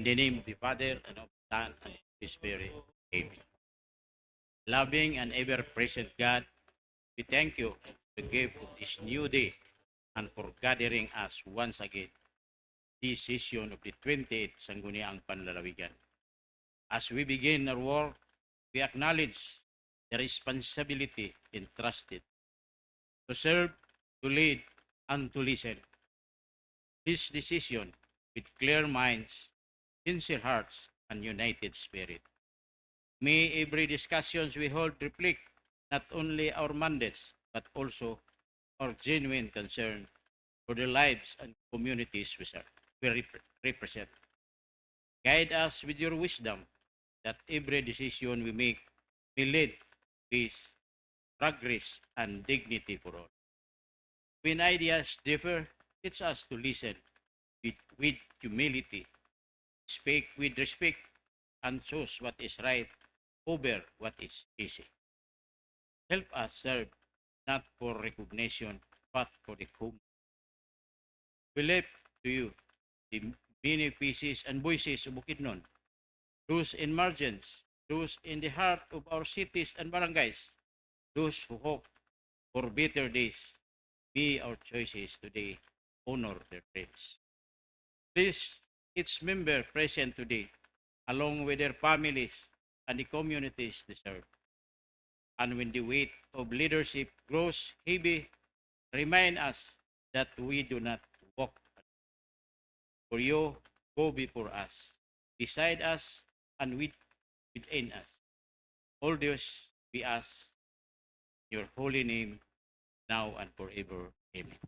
the name of the Father, and of the Son, and of the Spirit. Amen. Loving and ever-present God, we thank you for the gift of this new day and for gathering us once again this session of the 28th Sangguniang Panlalawigan. As we begin our work, we acknowledge the responsibility entrusted to serve, to lead, and to listen. This decision with clear minds, sincere hearts, and united spirit. May every discussions we hold reflect not only our mandates, but also our genuine concern for the lives and communities we represent. Guide us with your wisdom that every decision we make may lead to peace, progress, and dignity for all. When ideas differ, teach us to listen with humility, speak with respect, and choose what is right over what is easy. Help us serve not for recognition, but for the common. We lift to you the many pieces and voices of Bukidnon, those in margins, those in the heart of our cities and barangays, those who hope for better days. Be our choices today, honor their dreams. Please, each member present today, along with their families and the communities they serve. And when the weight of leadership grows heavy, remind us that we do not walk alone. For you go before us, beside us, and within us. All this we ask in your holy name, now and forever. Amen.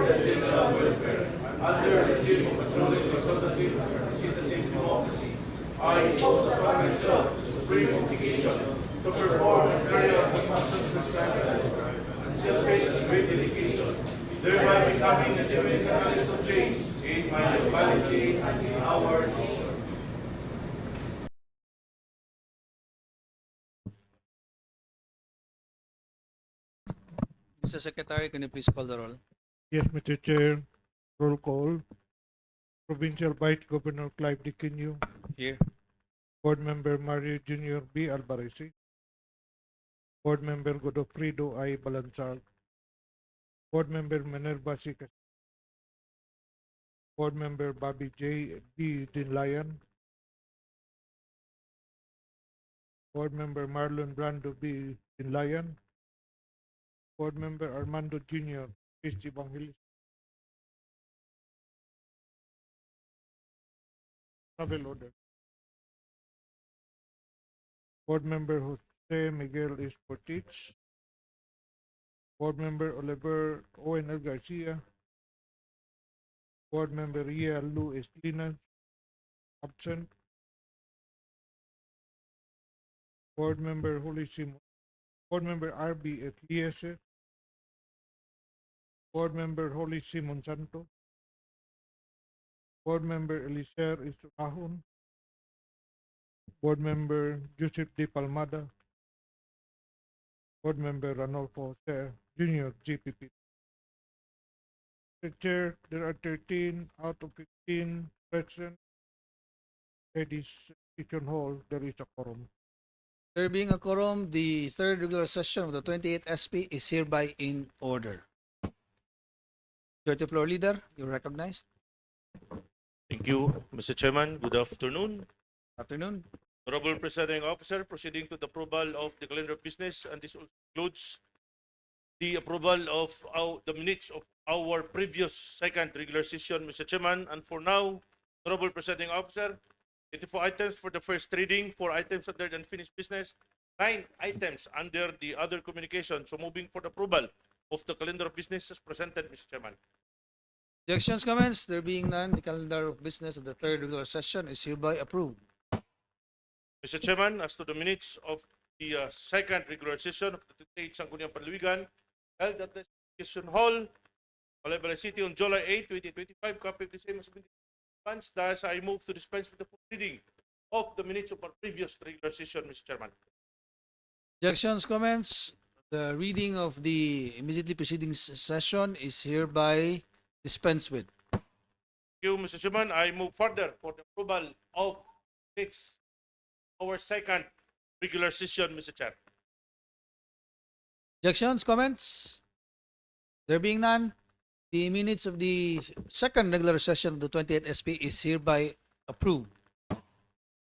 the general welfare, under a regime of controlling consultative and representative democracy, I impose upon myself the supreme obligation to perform and carry out the functions prescribed until faced with great dedication, thereby becoming a genuine catalyst of change in my locality and in our nation. Mr. Secretary, can you please call the roll? Yes, Mr. Chair. Roll call. Provincial Vice Governor Clive Diquinio. Here. Board Member Mario Jr. B. Alvarez. Board Member Godofredo I. Balanzal. Board Member Minerva C. Board Member Bobby J. B. Dinlayan. Board Member Marlon Brando B. Dinlayan. Board Member Armando Jr. Christy Evangelista. Travel order. Board Member Jose Miguel Esportich. Board Member Oliver Owen L. Garcia. Board Member Ria Lu Eslinas, absent. Board Member Holy Simon. Board Member RB Eliese. Board Member Holy Simon Santo. Board Member Eliser Isurahon. Board Member Joseph D. Palmada. Board Member Ranolfo Jose Jr. GPP. Mr. Chair, there are 13 out of 15 present at this session hall. There is a quorum. There being a quorum, the third regular session of the 28th SP is hereby in order. Majority Floor Leader, you're recognized. Thank you, Mr. Chairman. Good afternoon. Afternoon. Honorable Presiding Officer, proceeding to the approval of the calendar of business, and this also includes the approval of the minutes of our previous second regular session, Mr. Chairman. And for now, Honorable Presiding Officer, 84 items for the first reading, 4 items under the unfinished business, 9 items under the other communication. So moving for the approval of the calendar of business as presented, Mr. Chairman. Objections, comments? There being none, the calendar of business of the third regular session is hereby approved. Mr. Chairman, as to the minutes of the second regular session of the 28th Sangguniang Panlalawigan held at the Session Hall, Balay City on July 8, 2025, copy of the same has been dispensed. Thus, I move to dispense with the full reading of the minutes of our previous regular session, Mr. Chairman. Objections, comments? The reading of the immediately preceding session is hereby dispensed with. Thank you, Mr. Chairman. I move further for the approval of minutes our second regular session, Mr. Chair. Objections, comments? There being none, the minutes of the second regular session of the 28th SP is hereby approved.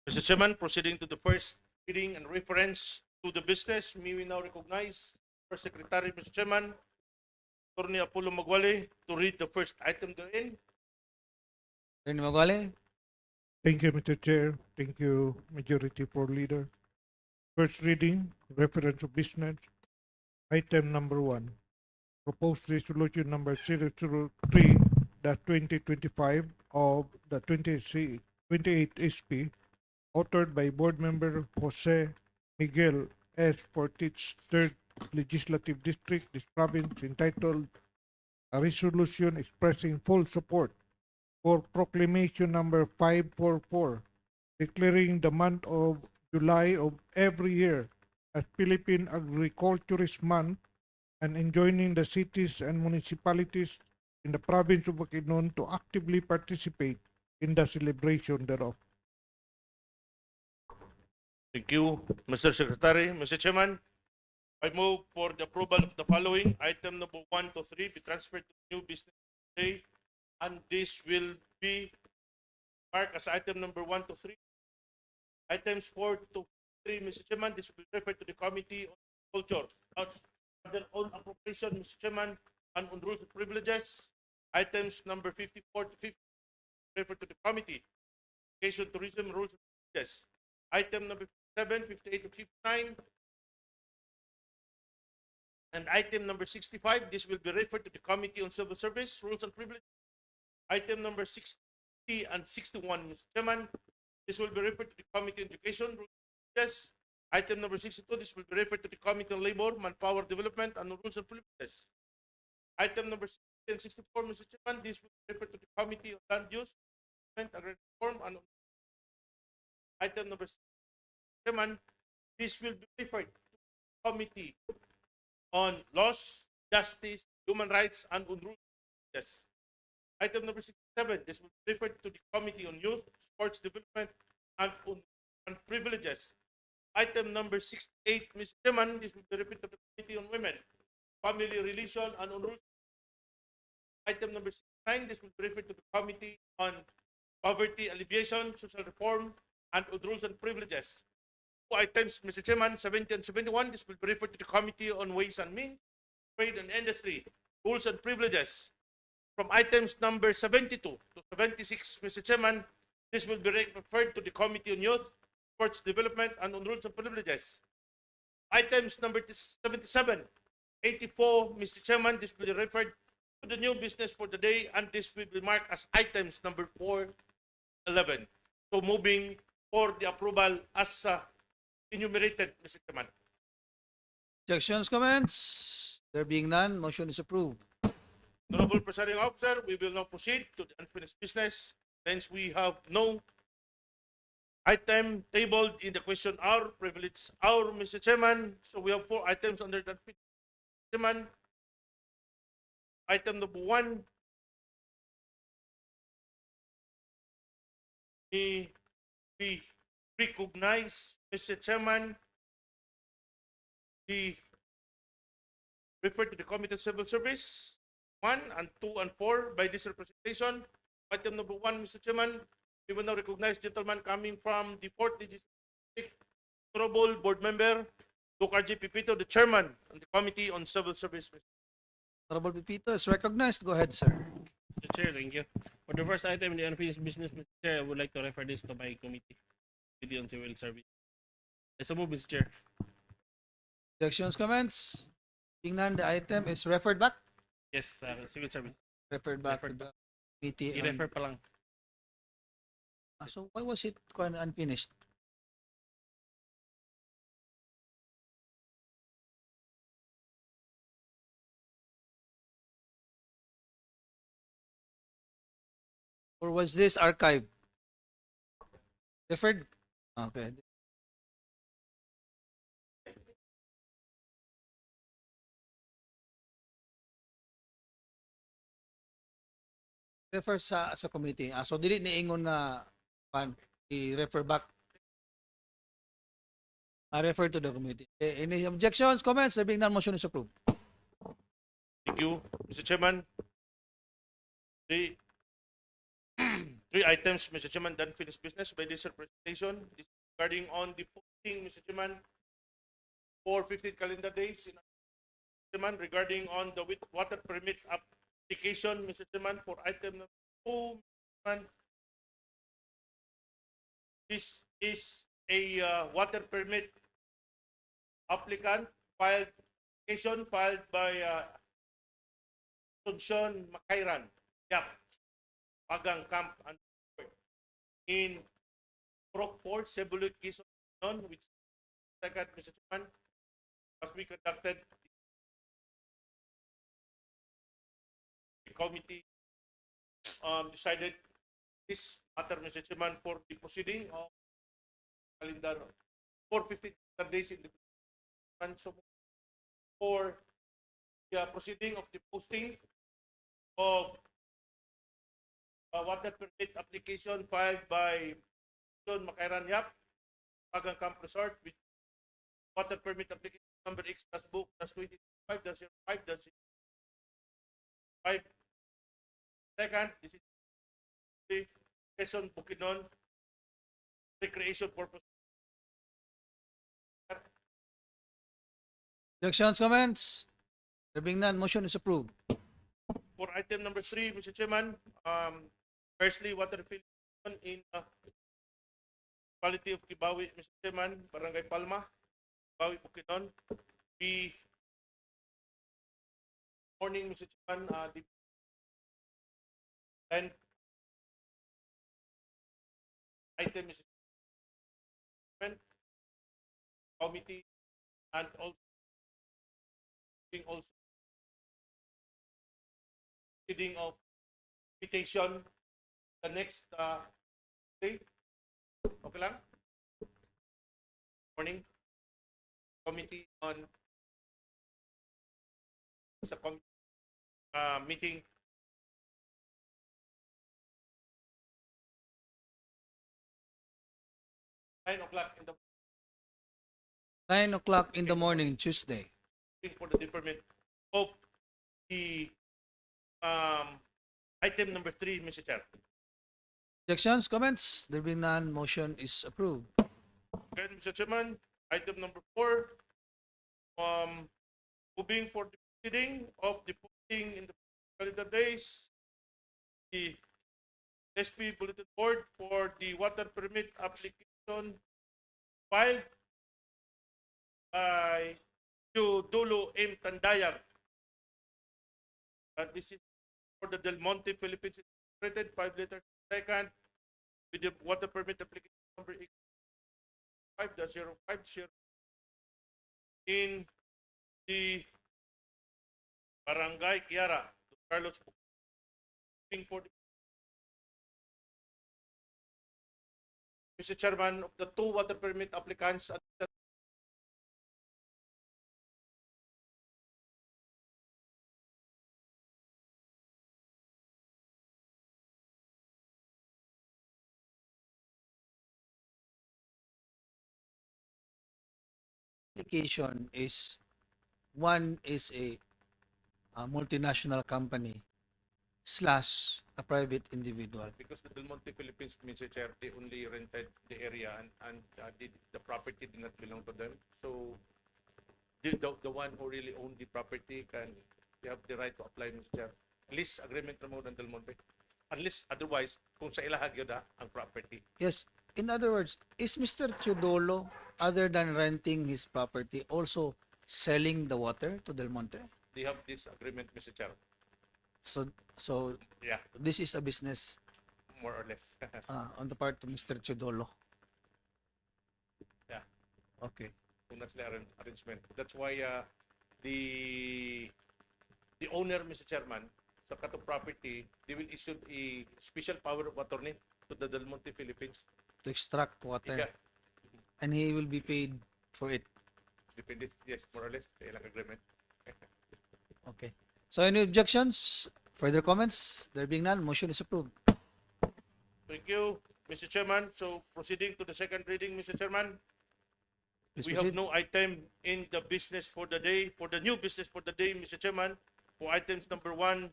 Mr. Chairman, proceeding to the first reading and reference to the business, may we now recognize First Secretary, Mr. Chairman, Attorney Apollo Magwale, to read the first item therein. Attorney Magwale. Thank you, Mr. Chair. Thank you, Majority Floor Leader. First reading, reference of business. Item number 1. Proposed resolution number 003-2025 of the 28th SP, authored by Board Member Jose Miguel S. Fortich, 3rd Legislative District, this province, entitled A Resolution Expressing Full Support for Proclamation number 544, declaring the month of July of every year as Philippine Agriculturist Month and enjoining the cities and municipalities in the province of Bukidnon to actively participate in the celebration thereof. Thank you, Mr. Secretary. Mr. Chairman, I move for the approval of the following. Item number 1 to 3 be transferred to new business today, and this will be marked as item number 1 to 3. Items 4 to 3, Mr. Chairman, this will be referred to the Committee on Culture, under on appropriation, Mr. Chairman, and on rules and privileges. Items number 54 to 50 referred to the Committee on Education, Tourism, Rules and Privileges. Item number 57, 58 to 59. And item number 65, this will be referred to the Committee on Civil Service, Rules and Privileges. Item number 60 and 61, Mr. Chairman, this will be referred to the Committee on Education, Rules and Privileges. Item number 62, this will be referred to the Committee on Labor, Manpower Development, and Rules and Privileges. Item number 60 and 64, Mr. Chairman, this will be referred to the Committee on Land Use, Agrarian Reform, and item number 6, Chairman, this will be referred to the Committee on Laws, Justice, Human Rights, and on Rules. Yes. Item number 67, this will be referred to the Committee on Youth, Sports Development, and on Privileges. Item number 68, Mr. Chairman, this will be referred to the Committee on Women, Family Relation, and on Rules. Item number 69, this will be referred to the Committee on Poverty Alleviation, Social Reform, and on Rules and Privileges. Two items, Mr. Chairman, 70 and 71, this will be referred to the Committee on Ways and Means, Trade and Industry, Rules and Privileges. From items number 72 to 76, Mr. Chairman, this will be referred to the Committee on Youth, Sports Development, and on Rules and Privileges. Items number 77, 84, Mr. Chairman, this will be referred to the new business for the day, and this will be marked as items number 411. So moving for the approval as enumerated, Mr. Chairman. Objections, comments? There being none, motion is approved. Honorable Presiding Officer, we will now proceed to the unfinished business. Since we have no item tabled in the question hour, privilege hour, Mr. Chairman, so we have 4 items under the unfinished business. Chairman, item number 1, we recognize, Mr. Chairman, the referred to the Committee on Civil Service 1 and 2 and 4 by this representation. Item number 1, Mr. Chairman, we will now recognize gentleman coming from the 4th District, Honorable Board Member Dr. R.J. Pipito, the Chairman of the Committee on Civil Service. Honorable Pipito is recognized. Go ahead, sir. Mr. Chair, thank you. For the first item in the unfinished business, Mr. Chair, I would like to refer this to my Committee on Civil Service. Yes, so move, Mr. Chair. Objections, comments? Being none, the item is referred back. Yes, Civil Service. Referred back to Referred the committee. on- I-refer pa lang. So why was it unfinished? Or was this archived? Deferred? Okay. Refer sa committee. So dili niingon nga i-refer back. Refer to the committee. Any objections, comments? There being none, motion is approved. Thank you, Mr. Chairman. The 3 items, Mr. Chairman, done finished business by this representation. This is regarding on the posting, Mr. Chairman, for 15 calendar days. Mr. Chairman, regarding on the water permit application, Mr. Chairman, for item number 2, Mr. Chairman, this is a water permit applicant application filed by Asuncion Makairan, Pagang Camp and in Rockford, Cebu, Quezon, which second, Mr. Chairman, as we conducted the committee decided this matter, Mr. Chairman, for the proceeding of calendar for 15 days in the and so for the proceeding of the posting of water permit application filed by John Makairan Yap, Pagang Camp Resort, with water permit application number X-book-2025-05-5. Second, this is the Quezon Bukidnon recreation purpose. Objections, comments? There being none, motion is approved. For item number 3, Mr. Chairman, firstly, water filtration in quality of Kibawi, Mr. Chairman, Barangay Palma, Kibawi, Bukidnon. We morning, Mr. Chairman, the 10th item is committee and also reading of invitation the next day. Okay lang? Morning. Committee on sa meeting 9 o'clock in the 9 o'clock in the morning, Tuesday. morning for the deferment of the item number 3, Mr. Chair. Objections, comments? There being none, motion is approved. Okay, Mr. Chairman, item number 4, moving for the proceeding of the posting in the calendar days, the SP Bulletin Board for the water permit application filed by Dulo M. Tandayang. This is for the Del Monte Philippines Incorporated, 5 letters second, with the water permit application number 5-050 in the Barangay Kiara, Carlos. For the Mr. Chairman, of the 2 water permit applicants at the Application is one is a multinational company slash a private individual. because the Del Monte Philippines, Mr. Chair, they only rented the area and the property did not belong to them. So the one who really owned the property they have the right to apply, Mr. Chair. Lease agreement na mo ng Del Monte. Unless otherwise, kung sa ilahag yun ang property. Yes. In other words, is Mr. Chudolo, other than renting his property, also selling the water to Del Monte? They have this agreement, Mr. Chair. So Yeah, this is a business more or less. on the part of Mr. Chudolo. Yeah. Okay. Kung that's the arrangement. That's why the owner, Mr. Chairman, sa kato property, they will issue a special power of attorney to the Del Monte Philippines. To extract water. Yeah, And he will be paid for it. depende, yes, more or less, sa ilang agreement. Okay. So any objections? Further comments? There being none, motion is approved. Thank you, Mr. Chairman. So proceeding to the second reading, Mr. Chairman, Please we have proceed. no item in the business for the day, for the new business for the day, Mr. Chairman, for items number 1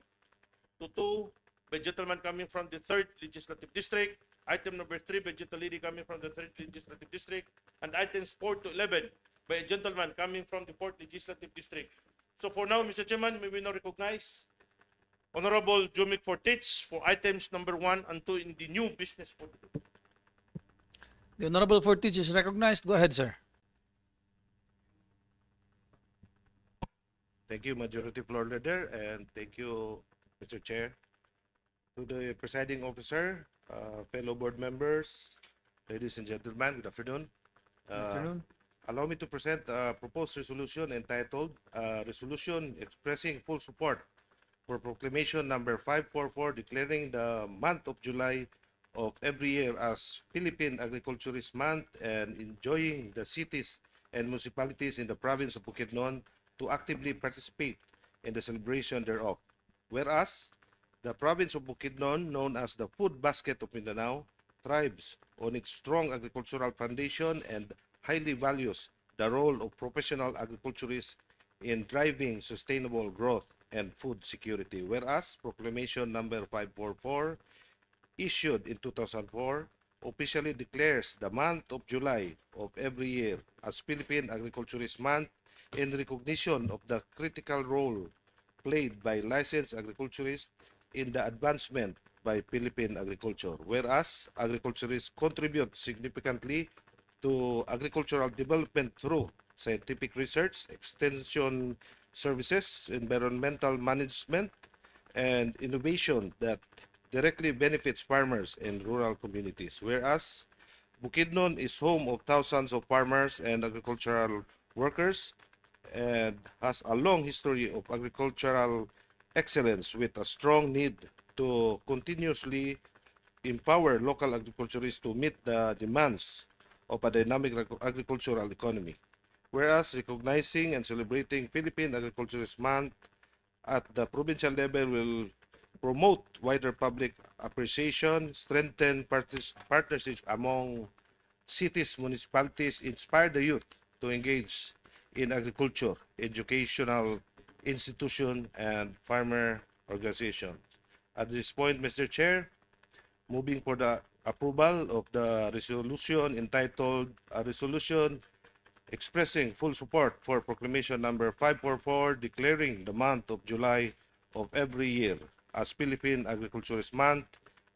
to 2, by gentleman coming from the 3rd Legislative District, item number 3 by gentle lady coming from the 3rd Legislative District, and items 4 to 11 by a gentleman coming from the 4th Legislative District. So for now, Mr. Chairman, may we now recognize Honorable Jumik Fortich for items number 1 and 2 in the new business for the day. The Honorable Fortich is recognized. Go ahead, sir. Thank you, Majority Floor Leader, and thank you, Mr. Chair. To the presiding officer, fellow board members, ladies and gentlemen, good afternoon. Allow me to present a proposed resolution entitled Resolution Expressing Full Support for Proclamation Number 544 declaring the month of July of every year as Philippine Agriculturist Month and enjoying the cities and municipalities in the province of Bukidnon to actively participate in the celebration thereof. Whereas, the province of Bukidnon, known as the Food Basket of Mindanao, thrives on its strong agricultural foundation and highly values the role of professional agriculturists in driving sustainable growth and food security. Whereas, Proclamation Number 544, issued in 2004, officially declares the month of July of every year as Philippine Agriculturist Month in recognition of the critical role played by licensed agriculturists in the advancement by Philippine agriculture. Whereas agriculturists contribute significantly to agricultural development through scientific research, extension services, environmental management, and innovation that directly benefits farmers and rural communities. Whereas Bukidnon is home of thousands of farmers and agricultural workers and has a long history of agricultural excellence with a strong need to continuously empower local agriculturists to meet the demands of a dynamic agricultural economy. Whereas recognizing and celebrating Philippine Agriculturist Month at the provincial level will promote wider public appreciation, strengthen partnerships among cities, municipalities, inspire the youth to engage in agriculture, educational institution, and farmer organization. At this point, Mr. Chair, moving for the approval of the resolution entitled a resolution expressing full support for proclamation number 544 declaring the month of July of every year as Philippine Agriculturist Month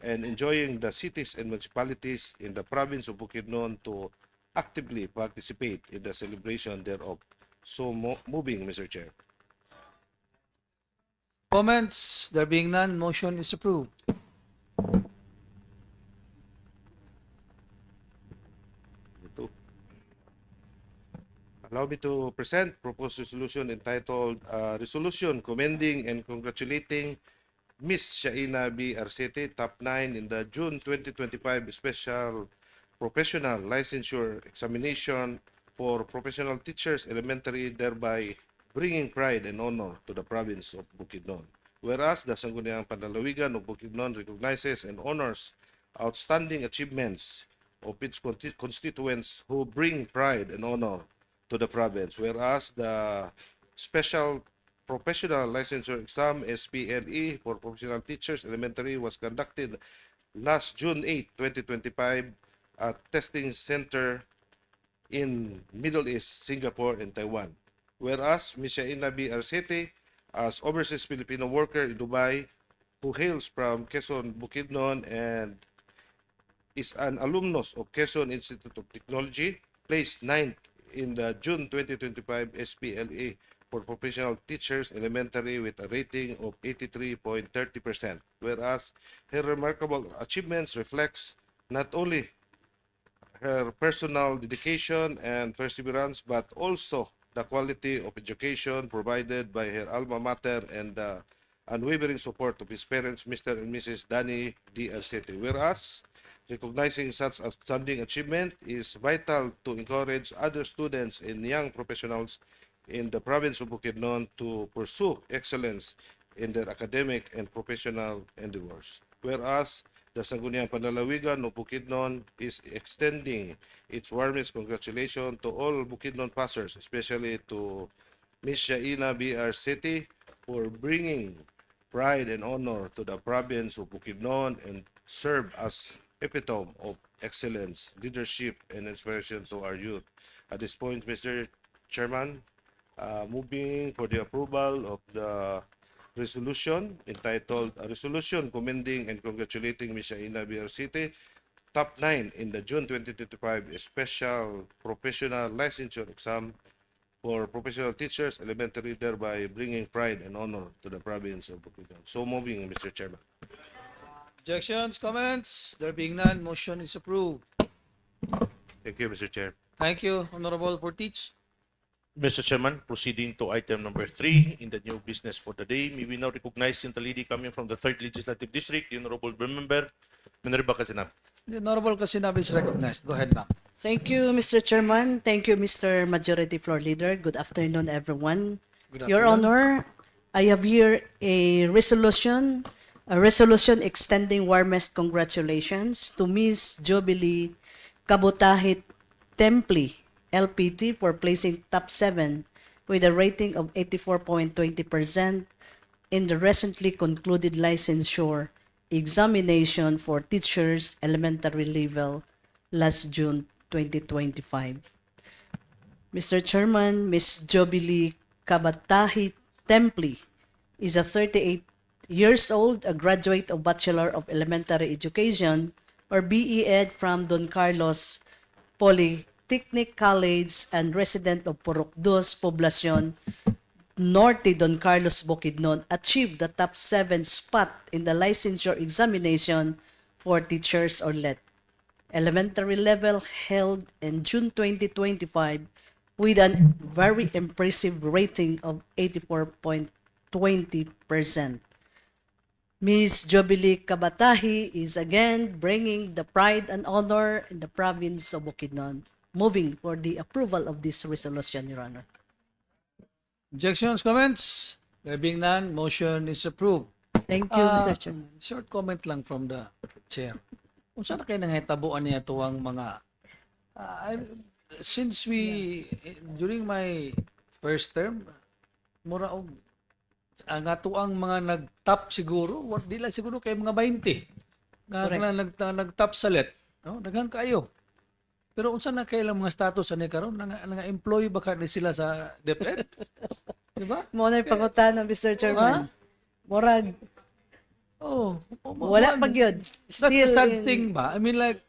and enjoying the cities and municipalities in the province of Bukidnon to actively participate in the celebration thereof. So moving, Mr. Chair. Comments? There being none, motion is approved. Allow me to present proposed resolution entitled Resolution Commending and Congratulating Miss Shaina B. Arcete, Top 9 in the June 2025 Special Professional Licensure Examination for Professional Teachers Elementary, thereby bringing pride and honor to the province of Bukidnon. Whereas the Sangguniang Panlalawigan of Bukidnon recognizes and honors outstanding achievements of its constituents who bring pride and honor to the province. Whereas the Special Professional Licensure Exam SPLE for Professional Teachers Elementary was conducted last June 8, 2025 at Testing Center in Middle East, Singapore, and Taiwan. Whereas Ms. Shaina B. Arcete, as overseas Filipino worker in Dubai, who hails from Quezon, Bukidnon, and is an alumnus of Quezon Institute of Technology, placed 9th in the June 2025 SPLA for Professional Teachers Elementary with a rating of 83.30%, whereas her remarkable achievements reflects not only her personal dedication and perseverance, but also the quality of education provided by her alma mater and the unwavering support of his parents, Mr. and Mrs. Danny D. Arcete. Whereas recognizing such outstanding achievement is vital to encourage other students and young professionals in the province of Bukidnon to pursue excellence in their academic and professional endeavors. Whereas the Sangguniang Panlalawigan of Bukidnon is extending its warmest congratulations to all Bukidnon passers, especially to Ms. Shaina B. Arcete for bringing pride and honor to the province of Bukidnon and serve as epitome of excellence, leadership, and inspiration to our youth. At this point, Mr. Chairman, moving for the approval of the resolution entitled a resolution commending and congratulating Ms. Shaina B. Arcete, Top 9 in the June 2025 Special Professional Licensure Exam for Professional Teachers Elementary, thereby bringing pride and honor to the province of Bukidnon. So moving, Mr. Chairman. Objections, comments? There being none, motion is approved. Thank you, Mr. Chair. Thank you, Honorable Portich. Mr. Chairman, proceeding to item number 3 in the new business for the day, may we now recognize the lady coming from the 3rd Legislative District, the Honorable Member, Minerva Casinap. The Honorable Kasinabi is recognized. Go ahead, ma'am. Thank you, Mr. Chairman. Thank you, Mr. Majority Floor Leader. Good afternoon, everyone. Good Your afternoon. Honor, I have here a resolution extending warmest congratulations to Ms. Jubilee Kabutahit Templi, LPT, for placing top 7 with a rating of 84.20% in the recently concluded licensure examination for teachers elementary level last June 2025. Mr. Chairman, Ms. Jubilee Kabatahi Templi is a 38 years old, a graduate of Bachelor of Elementary Education or BE-Ed from Don Carlos Polytechnic College and resident of Purok Dos, Poblacion, Norte Don Carlos Bukidnon achieved the top 7 spot in the licensure examination for teachers or LET. Elementary level held in June 2025 with a very impressive rating of 84.20%. Ms. Jubilee Kabatahi is again bringing the pride and honor in the province of Bukidnon. Moving for the approval of this resolution, Your Honor. Objections, comments? There being none, motion is approved. Thank you, Mr. Chair. Short comment lang from the chair. Kung saan na kayo nangitabuan niya tuwang mga since during my first term, mura og ang atuang mga nag-top siguro, di lang siguro kay mga 20 nga nag-top sa let, no? Daghang kayo. Pero unsa na kay lang mga status ani karon nga employee ba ni sila sa DepEd? Di ba? Mo na pangutana, Mr. Chairman. Murag wala pa gyud. That's the sad thing ba? I mean, like,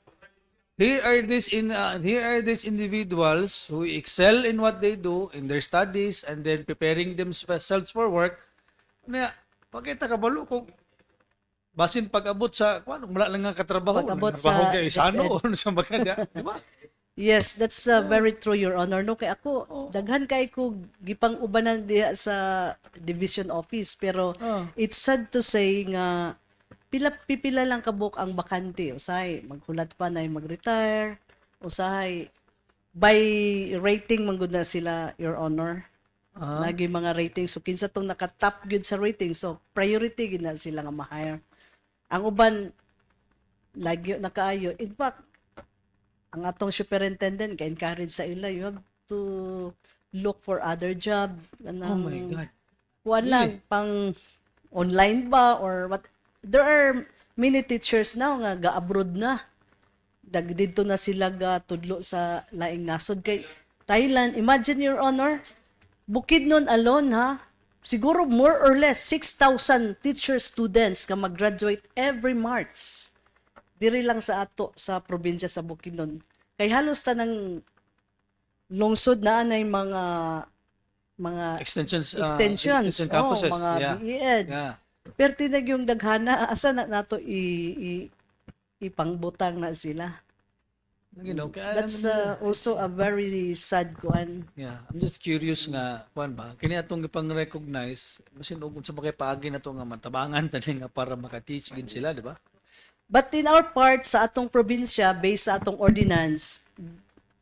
here are these individuals who excel in what they do, in their studies, and then preparing themselves for work. Na, pagkita kabalo kung basin pag-abot sa, wala lang nga katrabaho. Pag-abot Trabaho sa kay Isano DepEd. o sa Baganda. Di ba? Yes, that's very true, Your Honor. No, kay ako, daghan kay ko gipang ubanan diha sa division office, pero it's sad to say nga pipila lang kabuk ang bakante. Usahay maghulat pa na mag-retire. Usahay by rating man gud na sila, Your Honor. Lagi mga rating, so kinsa tong naka-top gyud sa rating, so priority gyud na sila nga ma-hire. Ang uban lagi nakaayo. In fact, ang atong superintendent ka-encourage sa ila, you have to look for other job. Oh my God. Walang pang online ba or what. There are many teachers now nga ga-abroad na. Dito na sila ga tudlo sa laing nasod kay Thailand. Imagine, Your Honor, Bukidnon alone ha, siguro more or less 6,000 teacher students nga mag-graduate every March. Diri lang sa ato sa probinsya sa Bukidnon. Kay halos tanang lungsod na anay mga Extension campuses, campuses. mga Yeah. BEd. Yeah. Pero tinag yung daghana, asa na nato ipangbutang na sila. You know, kaya That's also a very sad kuan. yeah, I'm just curious nga kuan ba kini atong gipang-recognize masin og sa mga paagi na to nga matabangan tani nga para maka-teach gid sila, di ba? But in our part, sa atong probinsya, based sa atong ordinance,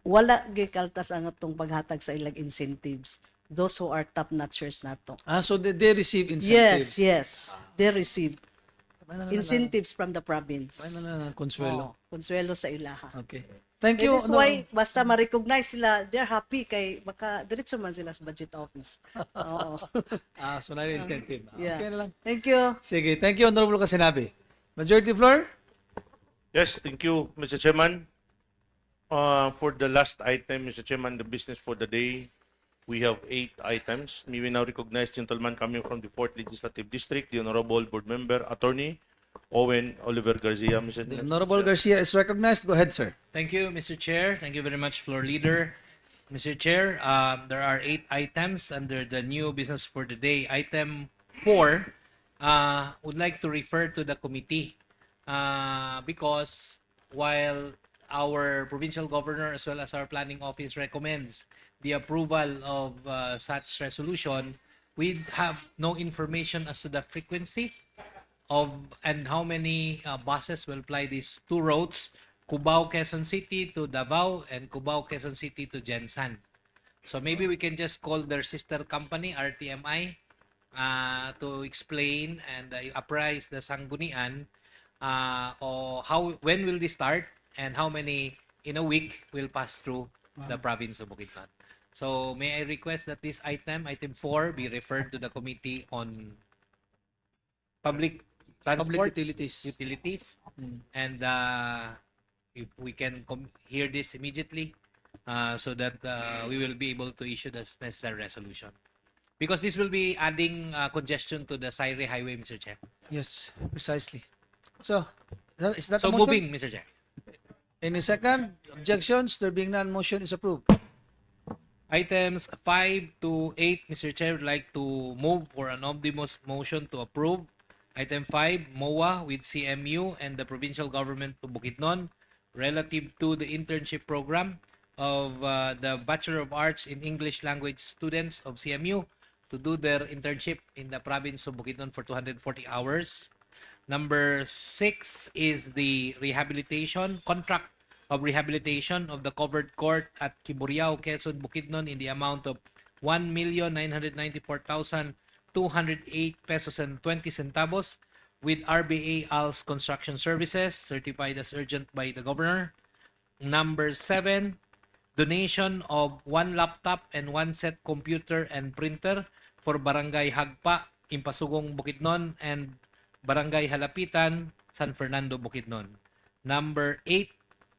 wala gikaltas ang atong paghatag sa ilang incentives. Those who are top-notchers nato. So they receive incentives. Yes. They receive May na- incentives from the May province. na konsuelo. Konsuelo sa ilaha. Okay. Thank That you. is why, basta ma-recognize sila, they're happy kay diretso man sila sa budget office. Oo. So na incentive. Yeah. Okay na lang. Thank you. Sige, thank you, Honorable ka sinabi. Majority floor? Yes, thank you, Mr. Chairman. For the last item, Mr. Chairman, the business for the day, we have 8 items. May we now recognize gentleman coming from the 4th Legislative District, the Honorable Board Member, Attorney Owen Oliver Garcia. Mr. The Honorable Garcia is recognized. Go ahead, sir. Thank you, Mr. Chair. Thank you very much, Floor Leader. Mr. Chair, there are 8 items under the new business for the day. Item 4 would like to refer to the committee because while our provincial governor as well as our planning office recommends the approval of such resolution, we have no information as to the frequency of and how many buses will ply these 2 routes, Cubao, Quezon City to Davao and Cubao, Quezon City to Jensan. So maybe we can just call their sister company, RTMI, to explain and apprise the Sangguniang or when will they start and how many in a week will pass through the province of Bukidnon. So may I request that this item 4, be referred to the Committee on Public Transport Utilities. and if we can hear this immediately so that we will be able to issue the necessary resolution. Because this will be adding congestion to the Saire Highway, Mr. Chair. Yes, precisely. So, is that So a motion? moving, Mr. Chair. Any second? Objections? There being none, motion is approved. Items 5 to 8, Mr. Chair, would like to move for an omnibus motion to approve. Item 5, MOA with CMU and the provincial government of Bukidnon relative to the internship program of the Bachelor of Arts in English Language students of CMU to do their internship in the province of Bukidnon for 240 hours. Number 6 is the rehabilitation contract of rehabilitation of the covered court at Kiburiao, Quezon, Bukidnon in the amount of 1,994,208 pesos and 20 centavos with RBA ALS Construction Services certified as urgent by the governor. Number 7, donation of 1 laptop and 1 set computer and printer for Barangay Hagpa, Impasugong, Bukidnon and Barangay Halapitan, San Fernando, Bukidnon. Number 8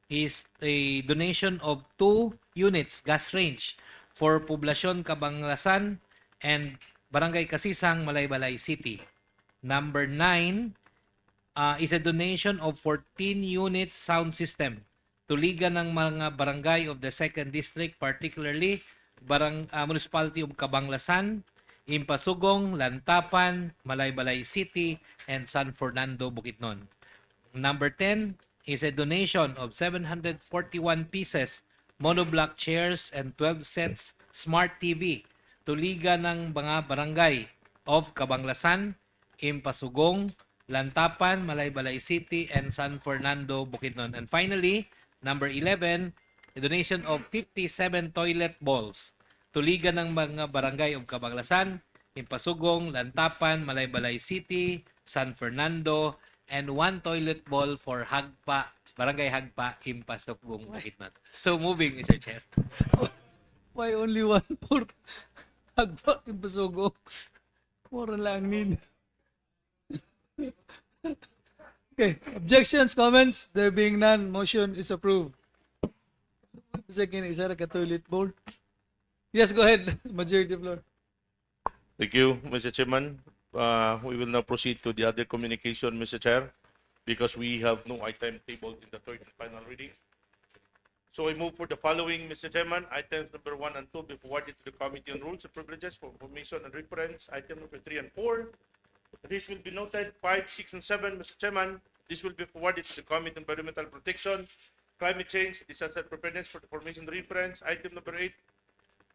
is a donation of 2 units gas range for Poblacion Cabanglasan and Barangay Kasisang, Malaybalay City. Number 9 is a donation of 14 units sound system to liga ng mga barangay of the 2nd District, particularly Municipality of Cabanglasan, Impasugong, Lantapan, Malaybalay City, and San Fernando, Bukidnon. Number 10 is a donation of 741 pieces monoblock chairs and 12 sets smart TV to liga ng mga barangay of Cabanglasan, Impasugong, Lantapan, Malaybalay City, and San Fernando, Bukidnon. And finally, number 11, a donation of 57 toilet bowls to liga ng mga barangay of Cabanglasan, Impasugong, Lantapan, Malaybalay City, San Fernando, and 1 toilet bowl for Hagpa, Barangay Hagpa, Impasugong, Bukidnon. So moving, Mr. Chair. Why only one for Hagpa in Pasugong? Mura lang need. Okay. Objections, comments? There being none, motion is approved. Second, is that a toilet bowl? Yes, go ahead. Majority floor. Thank you, Mr. Chairman. We will now proceed to the other communication, Mr. Chair, because we have no item tabled in the third and final reading. So I move for the following, Mr. Chairman. Items number 1 and 2 be forwarded to the Committee on Rules and Privileges for information and reference. Item number 3 and 4. This will be noted 5, 6, and 7, Mr. Chairman. This will be forwarded to the Committee on Environmental Protection, Climate Change, Disaster Preparedness for the information and reference. Item number 8.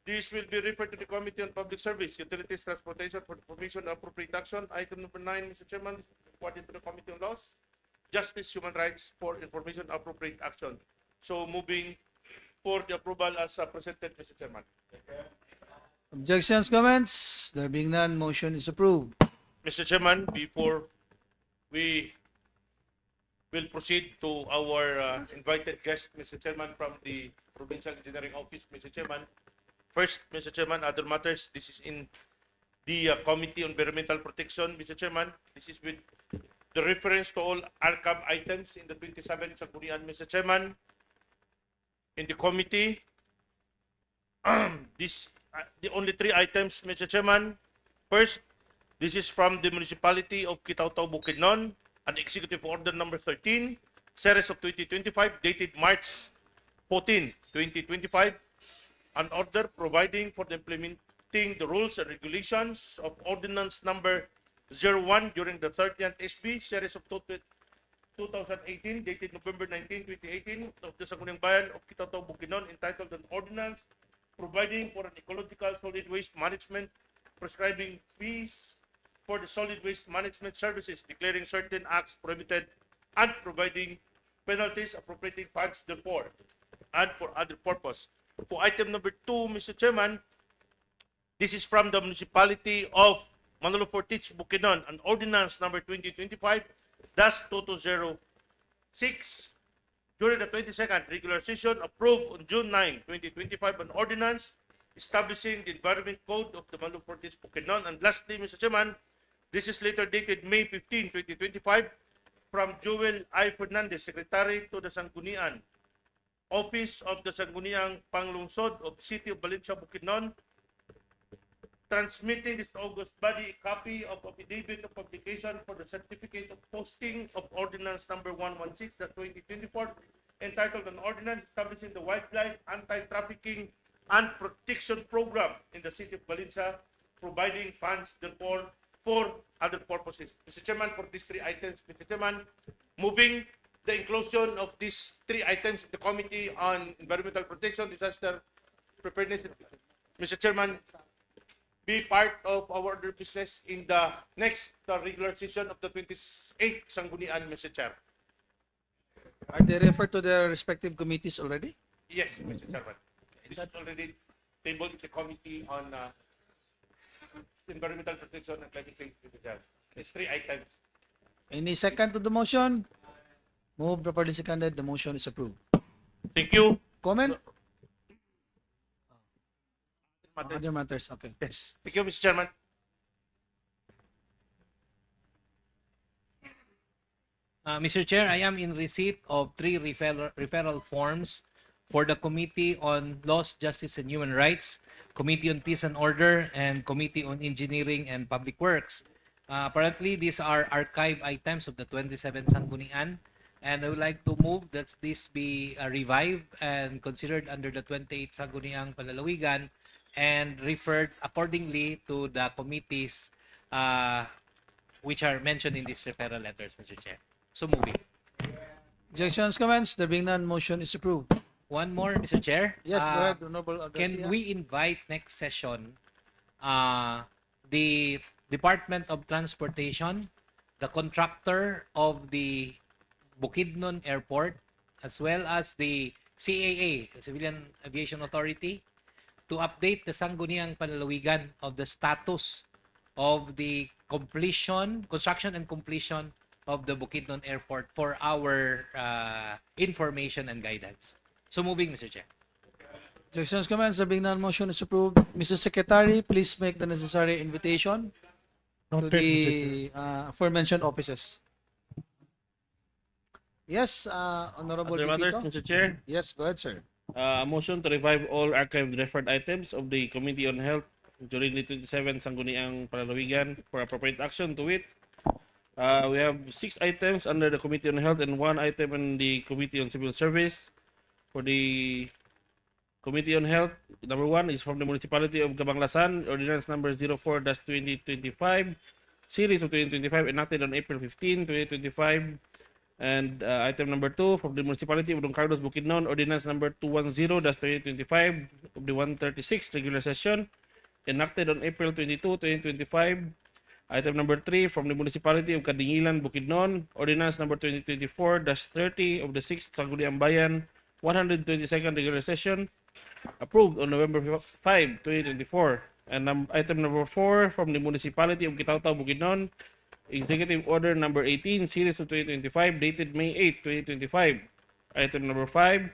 This will be referred to the Committee on Public Service, Utilities, Transportation for the formation of appropriate action. Item number 9, Mr. Chairman, this will be forwarded to the Committee on Laws, Justice, Human Rights for information appropriate action. So moving for the approval as presented, Mr. Chairman. Objections, comments? There being none, motion is approved. Mr. Chairman, before we will proceed to our invited guest, Mr. Chairman, from the Provincial Engineering Office, Mr. Chairman. First, Mr. Chairman, other matters. This is in the Committee on Environmental Protection, Mr. Chairman. This is with the reference to all archive items in the 27 Sangguniang, Mr. Chairman. In the committee, the only 3 items, Mr. Chairman. First, this is from the Municipality of Kitaw-Taw, Bukidnon, an Executive Order number 13, series of 2025, dated March 14, 2025, an order providing for the implementing the rules and regulations of Ordinance number 01 during the 30th SB, series of 2018, dated November 19, 2018, of the Sangguniang Bayan of Kitaw-Taw, Bukidnon, entitled an Ordinance providing for an ecological solid waste management, prescribing fees for the solid waste management services, declaring certain acts prohibited, and providing penalties, appropriating funds therefore, and for other purpose. For item number 2, Mr. Chairman, this is from the Municipality of Manolo Fortich, Bukidnon, an Ordinance number 2025-2206, during the 22nd regular session, approved on June 9, 2025, an ordinance establishing the Environment Code of the Manolo Fortich, Bukidnon. And lastly, Mr. Chairman, this is later dated May 15, 2025, from Joel I. Fernandez, Secretary to the Sangguniang Office of the Sangguniang Panlalawigan of City of Valencia, Bukidnon, transmitting this August body a copy of affidavit of publication for the certificate of posting of Ordinance number 116-2024, entitled an Ordinance establishing the Wildlife Anti-Trafficking and Protection Program in the city of Valencia, providing funds therefore for other purposes. Mr. Chairman, for these three items, Mr. Chairman, moving the inclusion of these three items in the Committee on Environmental Protection, Disaster Preparedness, Mr. Chairman, be part of our other business in the next regular session of the 28th Sangguniang, Mr. Chair. Are they referred to their respective committees already? Yes, Mr. Chairman. This is already tabled in the Committee on Environmental Protection and Climate Change, Mr. Chair. These three items. Any second to the motion? Move properly seconded. The motion is approved. Thank you. Comment? Matters. Other matters. Okay. Yes. Thank you, Mr. Chairman. Mr. Chair, I am in receipt of 3 referral forms for the Committee on Laws, Justice, and Human Rights, Committee on Peace and Order, and Committee on Engineering and Public Works. Apparently, these are archive items of the 27th Sangguniang, and I would like to move that this be revived and considered under the 28th Sangguniang Panlalawigan and referred accordingly to the committees which are mentioned in these referral letters, Mr. Chair. So moving. Objections, comments? There being none, motion is approved. One more, Mr. Chair. Yes, go ahead, Honorable Can Garcia. we invite next session the Department of Transportation, the contractor of the Bukidnon Airport, as well as the CAA, the Civilian Aviation Authority, to update the Sangguniang Panlalawigan of the status of the construction and completion of the Bukidnon Airport for our information and guidance. So moving, Mr. Chair. Objections, comments? There being none, motion is approved. Mr. Secretary, please make the necessary invitation to Noted, Mr. Chair. the aforementioned offices. Yes, Honorable Other matters, Pipito? Mr. Chair. Yes, go ahead, sir. A motion to revive all archived referred items of the Committee on Health during the 27th Sangguniang Panlalawigan for appropriate action to it. We have 6 items under the Committee on Health and 1 item in the Committee on Civil Service. For the Committee on Health, number 1 is from the Municipality of Cabanglasan, Ordinance number 04-2025, Series of 2025, enacted on April 15, 2025. And item number 2 from the Municipality of Don Carlos, Bukidnon, Ordinance number 210-2025 of the 136th regular session, enacted on April 22, 2025. Item number 3 from the Municipality of Kadingilan, Bukidnon, Ordinance number 2024-30 of the 6th Sangguniang Bayan, 122nd regular session, approved on November 5, 2024. And item number 4 from the Municipality of Kitaw-Taw, Bukidnon, Executive Order number 18, Series of 2025, dated May 8, 2025. Item number 5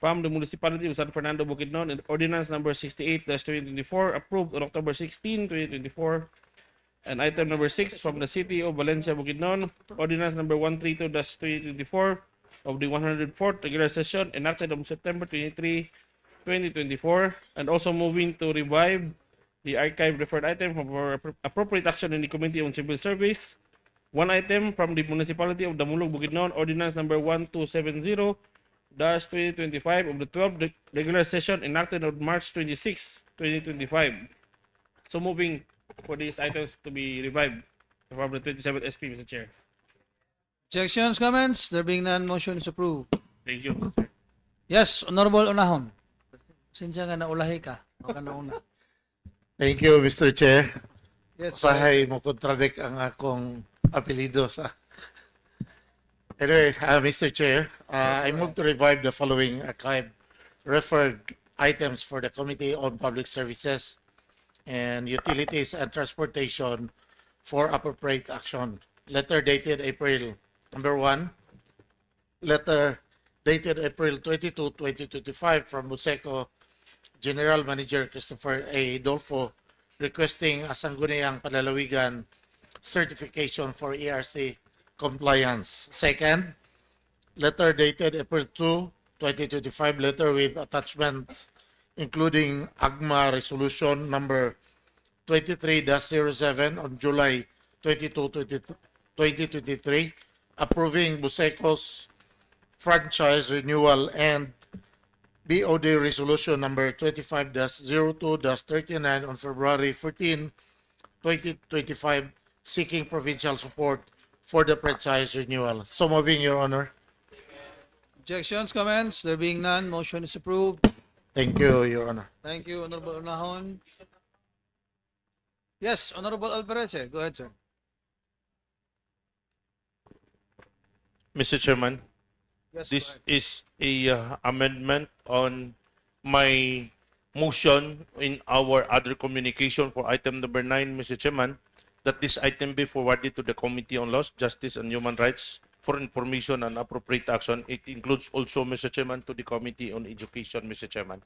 from the Municipality of San Fernando, Bukidnon, and Ordinance number 68-2024, approved on October 16, 2024. And item number 6 from the City of Valencia, Bukidnon, Ordinance number 132-2024 of the 104th regular session, enacted on September 23, 2024, and also moving to revive the archive referred item for appropriate action in the Committee on Civil Service. 1 item from the Municipality of Damulog, Bukidnon, Ordinance number 1270-2025 of the 12th regular session, enacted on March 26, 2025. So moving for these items to be revived from the 27th SP, Mr. Chair. Objections, comments? There being none, motion is approved. Thank you, Mr. Chair. Yes, Honorable Unahon. Sinsya nga naulahi ka. O ka nauna. Thank you, Mr. Chair. Yes, Usahay mo contradict ang akong apelido sa... Anyway, Mr. Chair, I move to revive the following archive referred items for the Committee on Public Services and Utilities and Transportation for appropriate action. Letter dated April, number 1, letter dated April 22, 2025 from Buseco General Manager Christopher A. Dolfo requesting a Sangguniang Panlalawigan certification for ERC compliance. Second, letter dated April 2, 2025, letter with attachments including AGMA resolution number 23-07 on July 22, 2023, approving Buseco's franchise renewal and BOD Resolution number 25-02-39 on February 14, 2025, seeking provincial support for the franchise renewal. So moving, Your Honor. Objections, comments? There being none, motion is approved. Thank you, Your Honor. Thank you, Honorable Unahon. Yes, Honorable Alvarez. Go ahead, sir. Mr. Chairman, Yes, this go ahead. is a amendment on my motion in our other communication for item number 9, Mr. Chairman, that this item be forwarded to the Committee on Laws, Justice and Human Rights for information and appropriate action. It includes also, Mr. Chairman, to the Committee on Education, Mr. Chairman.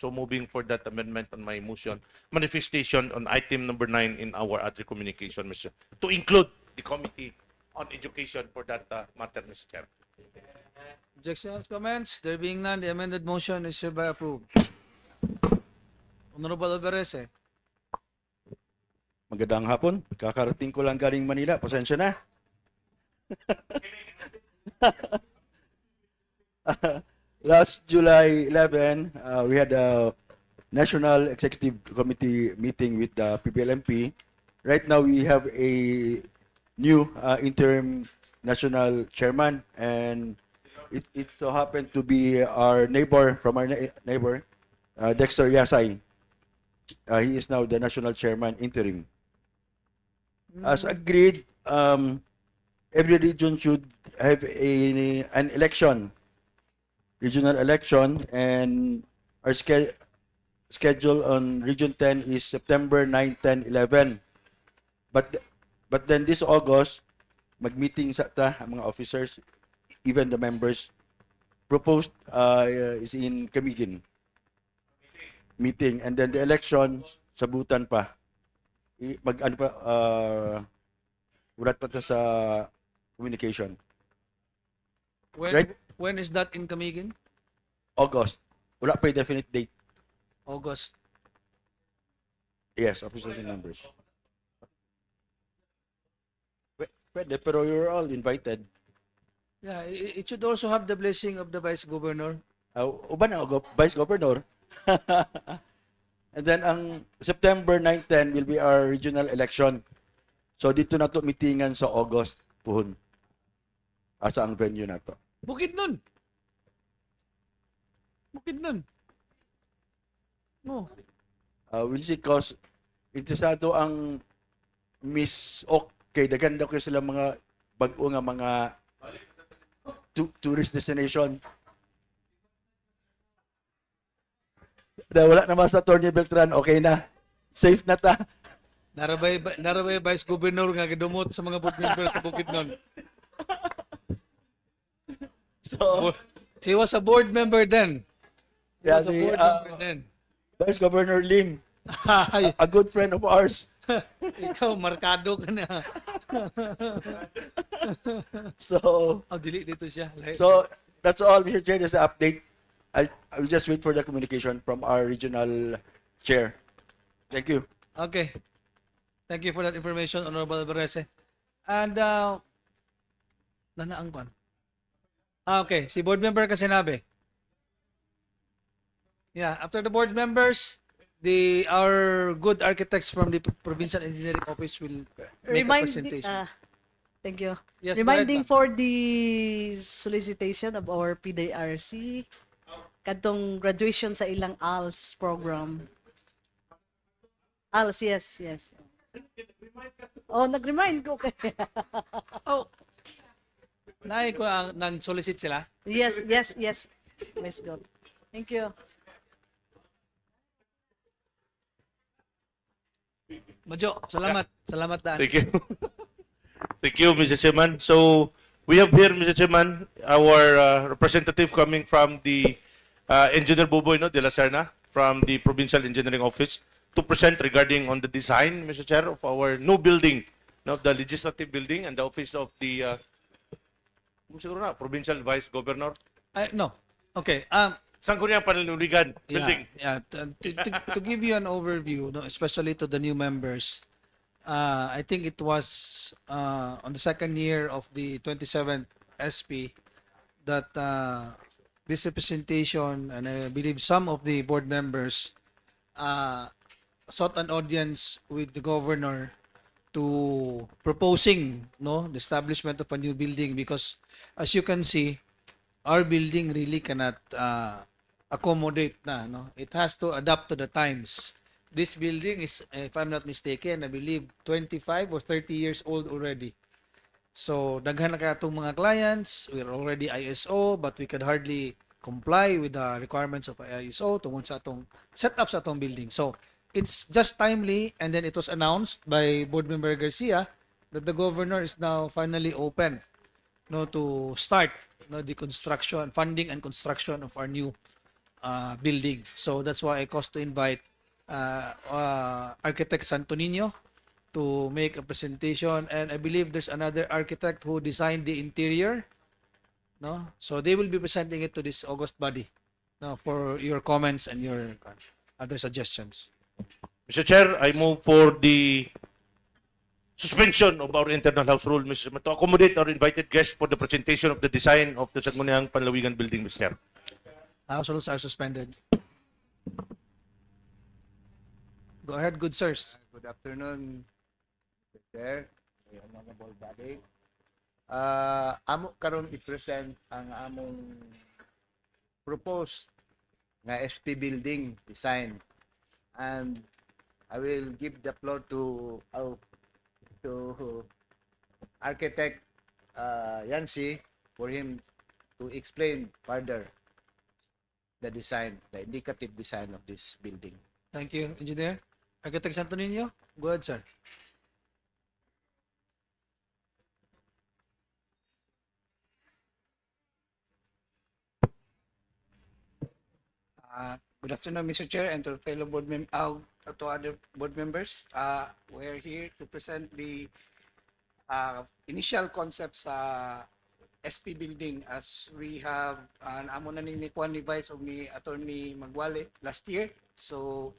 So moving for that amendment on my motion, manifestation on item number 9 in our other communication, Mr. To include the Committee on Education for that matter, Mr. Chairman. Objections, comments? There being none, the amended motion is hereby approved. Honorable Alvarez. Magandang hapon. Kakarating ko lang galing Manila. Pasensya na. Last July 11, we had a National Executive Committee meeting with the PBLMP. Right now, we have a new interim national chairman, and it so happened to be our neighbor from our neighbor, Dexter Yasay. He is now the national chairman interim. As agreed, every region should have an election, regional election, and our schedule on Region 10 is September 9, 10, 11. But then this August, mag-meeting sa ang mga officers, even the members, proposed is in Camiguin meeting, and then the election sabutan pa. Mag-ano pa, ulat pa sa communication. When, Right. when is that in Camiguin? August. Wala pa yung definite date. August. Yes, officers and members. Pwede, pero you're all invited. Yeah, it should also have the blessing of the Vice Governor. Uban na, Vice Governor. And then, ang September 9, 10 will be our regional election. So, dito na to meetingan sa August, puhon. Asa ang venue na to. Bukidnon. Bukidnon. No. We'll see, cause interesado ang Miss Okay, daghan daw kayo sila mga bago nga mga tourist destination. Wala naman sa Tony Beltran, okay na. Safe na ta. Narabay Vice Governor nga gidumot sa mga board members sa Bukidnon. So, He was a board member then. He yeah, was a si, board member then. Vice Governor Lim, Ay, a good friend of ours. ikaw, markado ka na. So, Dili dito siya. so that's all, Mr. Chair. There's an update. I'll just wait for the communication from our regional chair. Thank you. Okay. Thank you for that information, Honorable Alvarez. And, nanaang kwan? Okay, si board member kasi sinabi. Yeah, after the board members, our good architects from the Provincial Engineering Office will make a presentation. Thank you. Yes, Reminding go ahead, for the solicitation of our PDRC, kadtong graduation sa ilang ALS program. ALS, yes. Oh, nag-remind ko. Oh, naay ko ang nang-solicit sila. Yes. Let's go. Thank you. Majo, salamat. Salamat daan. Thank you. Thank you, Mr. Chairman. So we have here, Mr. Chairman, our representative coming from the Engineer Buboy de la Serna from the Provincial Engineering Office to present regarding on the design, Mr. Chair, of our new building, the legislative building and the office of the Provincial Vice Governor. No. Okay. Sangguniang Panlalawigan building. Yeah. To give you an overview, no, especially to the new members, I think it was on the second year of the 27th SP that this representation, and I believe some of the board members sought an audience with the governor to proposing the establishment of a new building, because as you can see, our building really cannot accommodate na, no? It has to adapt to the times. This building is, if I'm not mistaken, I believe 25 or 30 years old already. So daghan na kaya itong mga clients, we're already ISO, but we could hardly comply with the requirements of ISO tungkol sa atong setup sa atong building. So it's just timely, and then it was announced by Board Member Garcia that the governor is now finally open to start the construction, funding and construction of our new building. So that's why I caused to invite architect Santo Niño to make a presentation, and I believe there's another architect who designed the interior, no? So they will be presenting it to this August body, for your comments and your other suggestions. Mr. Chair, I move for the suspension of our internal house rule, Mr. Chairman, to accommodate our invited guests for the presentation of the design of the Sangguniang Panlalawigan building, Mr. Chair. House rules are suspended. Go ahead, good sirs. Good afternoon, Mr. Chair, honorable body. Amo karon i-present ang among proposed nga SP building design, and I will give the floor to architect Yancy for him to explain further the design, the indicative design of this building. Thank you, Engineer. Architect Santo Niño, go ahead, sir. Good afternoon, Mr. Chair, and to fellow to other board members. We're here to present the initial concept sa SP building, as we have amo na ni Kwan Vice of ni Attorney Magwale last year. So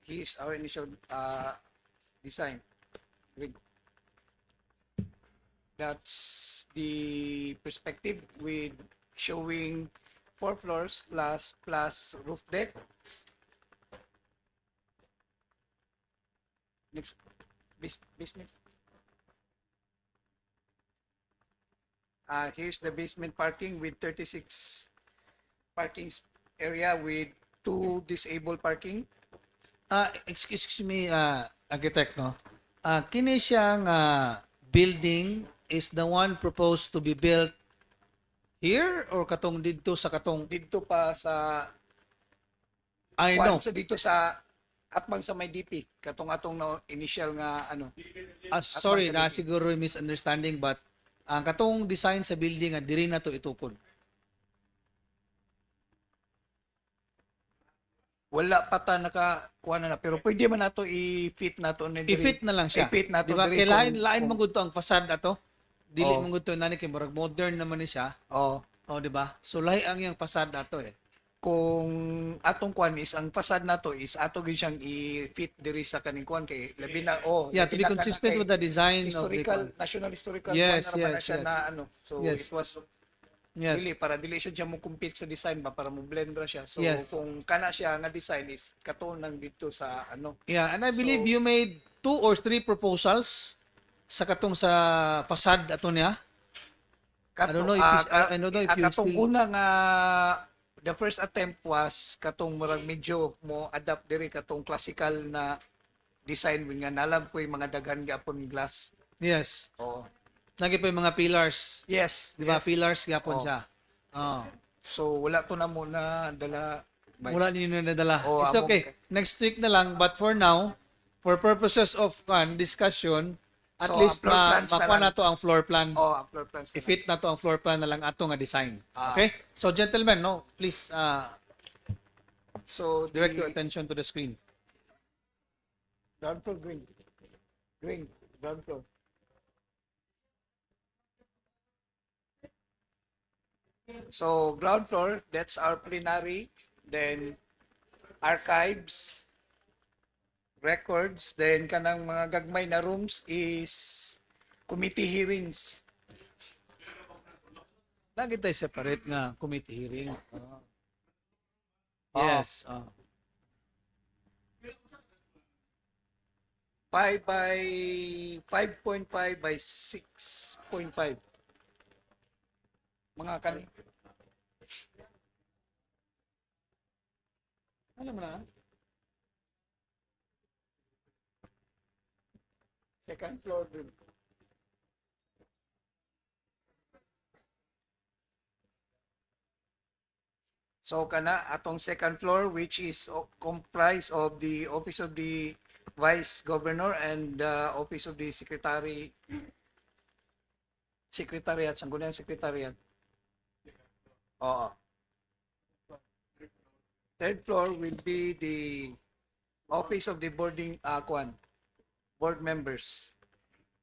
here's our initial design. That's the perspective with showing 4 floors plus roof deck. Next, basement. Here's the basement parking with 36 parking area with 2 disabled parking. Excuse me, architect, no? Kini siyang building is the one proposed to be built here or katong dito sa katong Dito pa sa I know. Sa dito sa atbang sa may DP katong atong initial nga Sorry na siguro misunderstanding, but ang katong design sa building diri na to itukod. wala pa ta nakakuha na pero pwede man nato i-fit nato ni I-fit na lang siya. I-fit nato Diba? diri Kaya kung- lain man gud to ang facade ato. Dili Oh. man gud to nani kay murag modern naman ni siya. Oh, Oh, di ba? So lahi ang yung facade ato eh. kung atong kwan is ang facade nato is ato gyud siyang i-fit diri sa kaning kwan kay labi na Yeah, to labi be na consistent kay with the design of historical the national historical Yes, kwan na naman na yes, siya yes. na so Yes. it was Yes. dili para dili siya mo compete sa design ba para mo blend ra siya so Yes. kung kana siya nga design is katunang dito sa Yeah, and I believe So- you made 2 or 3 proposals sa katong sa facade ato niya. I don't know if I don't know if you katong still una nga the first attempt was katong murag medyo mo adapt diri katong classical na design nga nalam ko yung mga daghan gyapon glass. Yes. Oh. Nagi pa yung mga pillars. Yes, Di ba? yes. Pillars gyapon Oh. siya. Oh. So wala to na muna dala by- Wala ninyo nadala. Oh, It's among- okay. Next week na lang, but for now, for purposes of discussion, at So, least ang floor plans na makuha lang. na to ang floor plan. Oh, ang floor plans. na I-fit na to ang floor plan na lang ato nga design. Ah. Okay? So gentlemen, no, please lang. So direct the your attention to the screen. ground floor green. Green, ground floor. So ground floor, that's our plenary, then archives, records, then kanang mga gagmay na rooms is committee hearings. Lagi tayo separate nga committee hearing. Oo. Yes. 5 by 5.5 by 6.5. Mga kan Alam mo na? second floor din. So kana atong second floor which is comprised of the office of the Vice Governor and the office of the Secretariat, Sangguniang Secretariat. Oo. Third floor will be the office of the board members.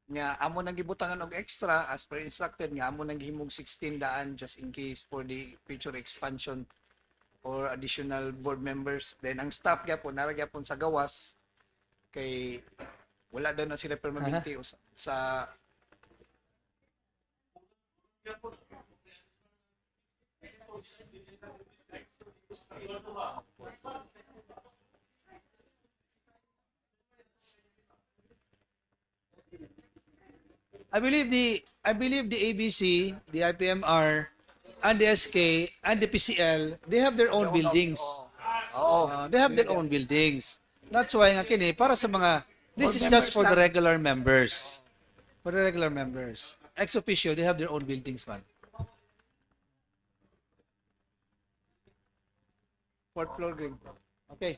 Nga amo nang gibutangan og extra as per instructed nga amo nang gihimog 16 daan just in case for the future expansion or additional board members. Then ang staff gyapon nara gyapon sa gawas kay wala daw na sila permanente sa I believe the ABC, the IPMR, and the SK and the PCL, they have their own buildings. They have their own buildings. That's why nga kini para sa mga this is just for the regular members. For the regular members. Ex officio, they have their own buildings man. fourth floor grade. Okay.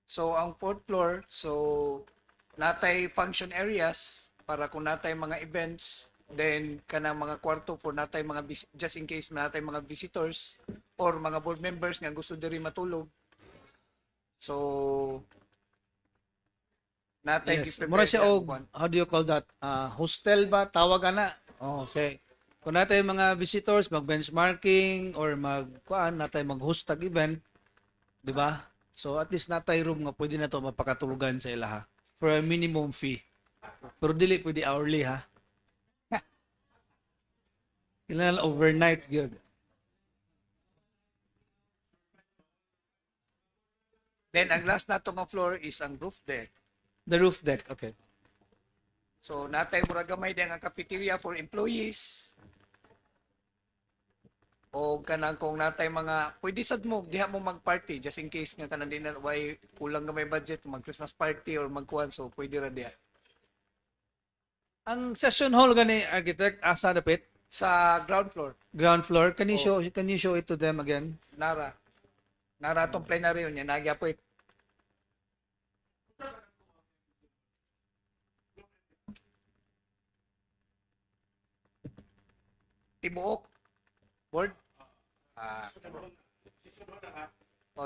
So ang fourth floor, so natay function areas para kung natay mga events, then kanang mga kwarto for natay mga just in case natay mga visitors or mga board members nga gusto diri matulog. So natay Yes. gi-prepare Mura siya siya og, how do you call that? Hostel ba? Tawag ana. Okay. Kung natay mga visitors, mag-benchmarking or natay mag-host tag event, di ba? So at least natay room nga pwede na to mapakatulugan sa ilaha for a minimum fee. Pero dili pwede hourly ha. Kailangan overnight gyud. Then ang last nato nga floor is ang roof deck. The roof deck, okay. So natay mura gamay din ang cafeteria for employees. O kanang kung natay mga pwede sad mo diha mo mag-party just in case nga kanang din na way kulang gamay budget mag Christmas party or magkuan so pwede ra diha. Ang session hall gani architect asa dapit Sa ground floor. ground floor. Can you show it to them again? Nara tong plenary niya nagyapoy. Tibuok board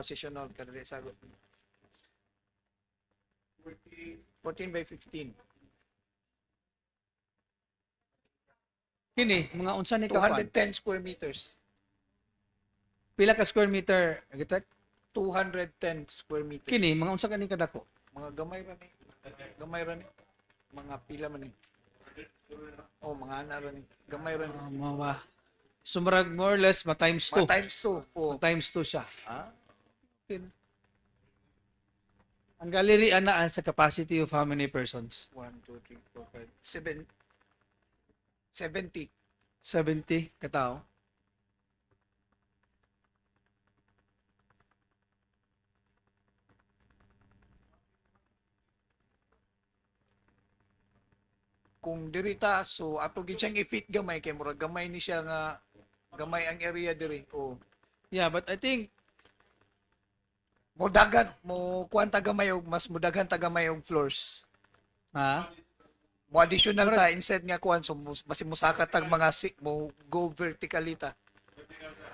session hall kada sagot 14 by 15 Kini mga unsa ni ka 210 square meters. Pila ka square meter architect? 210 square meters. Kini mga unsa kani kadako? Mga gamay ra ni. Mga pila man ni. Mga ana ra ni. Gamay ra ni. Mga sumarag more or less times 2. Times 2. Times 2 siya. Okay. Ang gallery ana sa capacity of how many persons? 1, 2, 3, 4, 5, 70. 70 katao. Kung diri ta so ato gid siyang i-fit gamay kay murag gamay ni siya nga gamay ang area diri. Yeah, but I think Mudagan mo kuanta gamay og mas mudagan ta gamay og floors. ha? Mo additional ta instead nga kuan so basi musaka tag mga mo go vertically ta.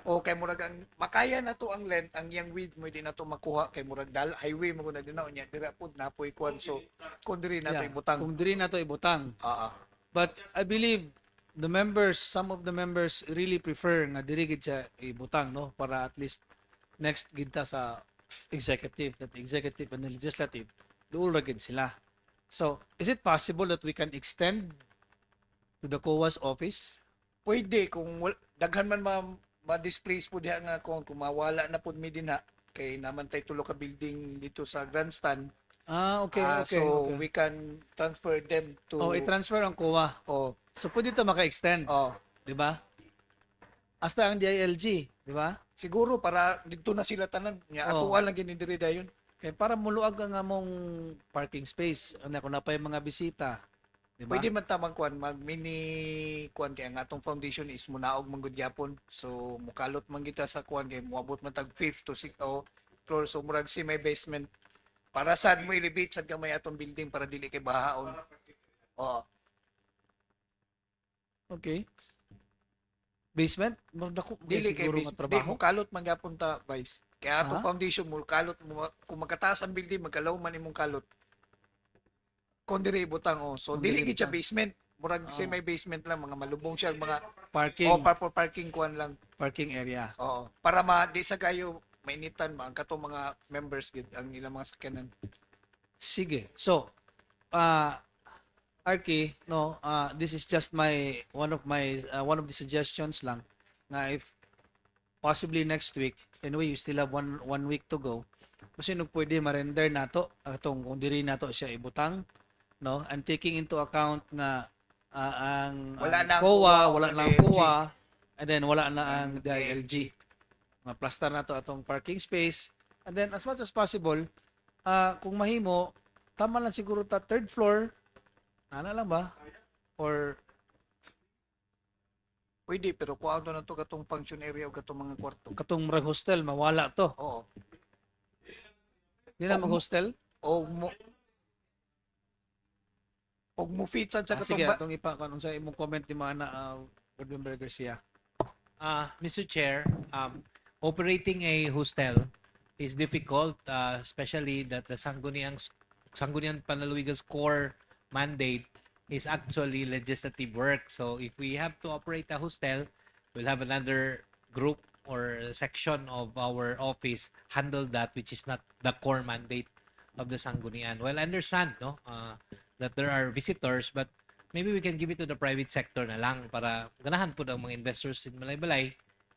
O kay murag ang makaya na to ang length ang yang width mo di na to makuha kay murag highway mo na dinaw nya dira pud napoy kuan so kun diri na to ibutang. Kung diri na to ibutang. But I believe some of the members really prefer nga diri gid siya ibutang no para at least next gid ta sa executive and the legislative duol ra gid sila. So, is it possible that we can extend to the COA's office? Pwede kung daghan man ma-displace po diha nga kung mawala na po mi dinha kay naman tay tulo ka building dito sa grandstand. Okay, okay. So okay. we can transfer them to i-transfer ang kuha. oh, So pwede ito maka-extend, oh, di ba? Hasta ang DILG, di ba? siguro para dito na sila tanan nya Oh. atuan lang gini diri dayon. Kaya para muluag ang among parking space. Ano kung na pa yung mga bisita, di ba? Pwede man tamang kuan mag mini kuan kay ang atong foundation is munaog man gud gyapon. So mukalot man kita sa kuan kay moabot man tag 5th to 6th floor so murag si may basement. Para sad mo elevate sad gamay atong building para dili kay bahaon. Oh, Okay. Basement? Dako dili kay siguro nga basement. Di trabaho. mukalot man gyapon ta vice. Kaya atong Ah? foundation mo kalot mo kung magkataas ang building magkalaw man imong kalot. Kung diri butang so Kung dili dili gid siya butang. basement. Murag si may basement lang mga malubong siya mga Parking. for parking kuan lang. Parking area. Oo. Para di sa kayo mainitan ang katong mga members gid ang ilang mga sakyanan. Sige. So, Arky, no, this is just one of the suggestions lang nga if possibly next week, anyway, you still have one week to go. Kasi nung pwede ma-render nato atong kung diri nato siya ibutang, no, and taking into account na Wala ang na ang COA, COA, wala ang na ang DILG. COA, and then wala na ang DILG. Ma-plaster na to atong parking space, and then as much as possible, kung mahimo, tama lang siguro ta third floor, ano lang ba? Or Pwede pero kuha na to katong function area o katong mga kwarto. katong murag hostel, mawala to. Oo. Di na mag-hostel? O mo fit sad sa Sige, katong atong ipa kung sa imong comment ni mga Board Member Garcia. Mr. Chair, operating a hostel is difficult, especially that the Sangguniang Panlalawigan's core mandate is actually legislative work. So if we have to operate a hostel, we'll have another group or section of our office handle that, which is not the core mandate of the Sangguniang. Well, I understand, no, that there are visitors, but maybe we can give it to the private sector na lang para ganahan po ang mga investors in Balay-Balay.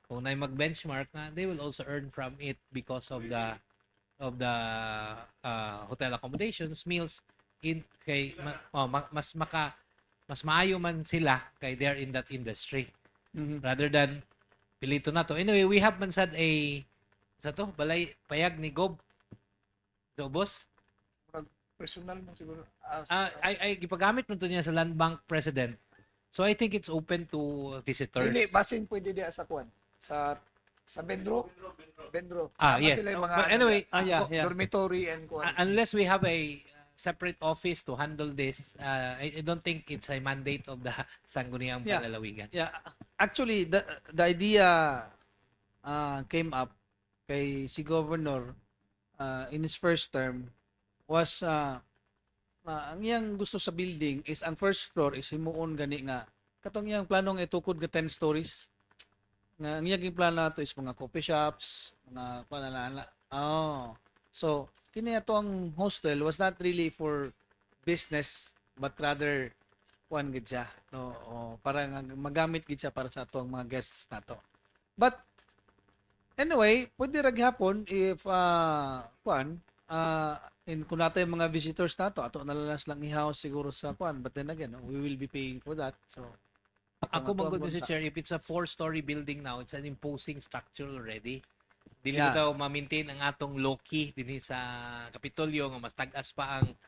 Kung na mag-benchmark na, they will also earn from it because of the hotel accommodations, meals, mas maayo man sila kay they're in that industry rather than pilito na to. Anyway, we have man sad balay payag ni Gob. So, boss, personal mo siguro. ay gipagamit mo to niya sa Land Bank President. So I think it's open to visitors. Dili basin pwede diha sa kuan. Sa Bendro. Yes. Sila yung mga, But anyway, yeah. dormitory and kuan. unless we have a separate office to handle this, I don't think it's a mandate of the Sangguniang Yeah. Panlalawigan. Yeah, actually the idea came up kay si Governor in his first term was ang iyang gusto sa building is ang first floor is himuon gani nga katong iyang planong itukod ga 10 stories nga ang iyang plano nato is mga coffee shops, mga panalala. So kini ato ang hostel was not really for business but rather kuan gid siya, no, para nga magamit gid siya para sa atong mga guests nato. But anyway, pwede ra gyapon if kuan kung nato yung mga visitors nato ato nalalas lang i-house siguro sa kuan, but then again, we will be paying for that. So Ako ang magod, Mr. bunta. Chair, if it's a 4-story building now, it's an imposing structure already. Dili Yeah. mo daw ma-maintain ang atong low-key dinhi sa Kapitolyo nga mas tag-as pa ang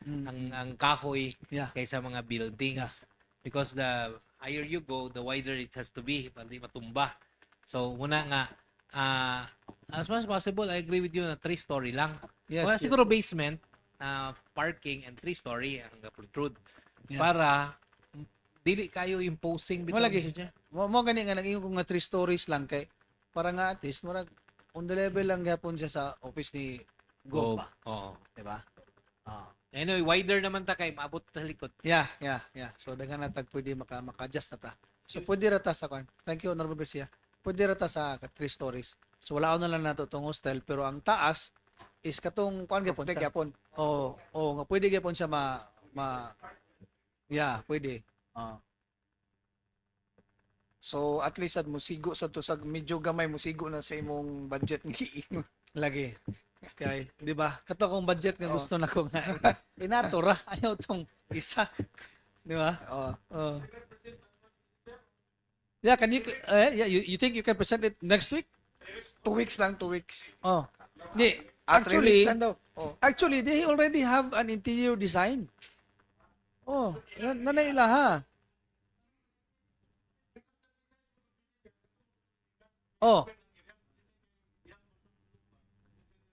ang kahoy Yeah. kaysa mga buildings. Because the higher you go, the wider it has to be para di matumba. So muna nga as much as possible, I agree with you na 3-story lang. Yes, Well, yes. siguro basement, parking and 3-story ang protrude Yeah. para dili kayo imposing bitaw, Wala gi. Mr. Chair. Mo gani nga nag ko nga 3 stories lang kay para nga at least murag on the level lang gyapon siya sa office ni Go. Oo. Di ba? Anyway, wider naman ta kay maabot sa likod. Yeah. So daghan na tag pwede maka-adjust na ta. So pwede ra ta sa kuan. Thank you, Honorable Garcia. Pwede ra ta sa 3 stories. So wala na lang nato tong hostel pero ang taas is katong kuan gyapon siya. Gyapon. Oo, nga pwede gyapon siya yeah, pwede. So at least sad musigo sa to sa medyo gamay musigo na sa imong budget ni Lagi. Okay, di ba? Kato kong budget nga Oh. gusto na ko nga. Inato ra ayaw tong isa. Di ba? Oh, Oh. Yeah, can you you think you can present it next week? 2 weeks lang, 2 weeks. Oh. Di, 3 weeks actually, lang daw. Oh. actually they already have an interior design. Oh, nanay ilaha. Oh.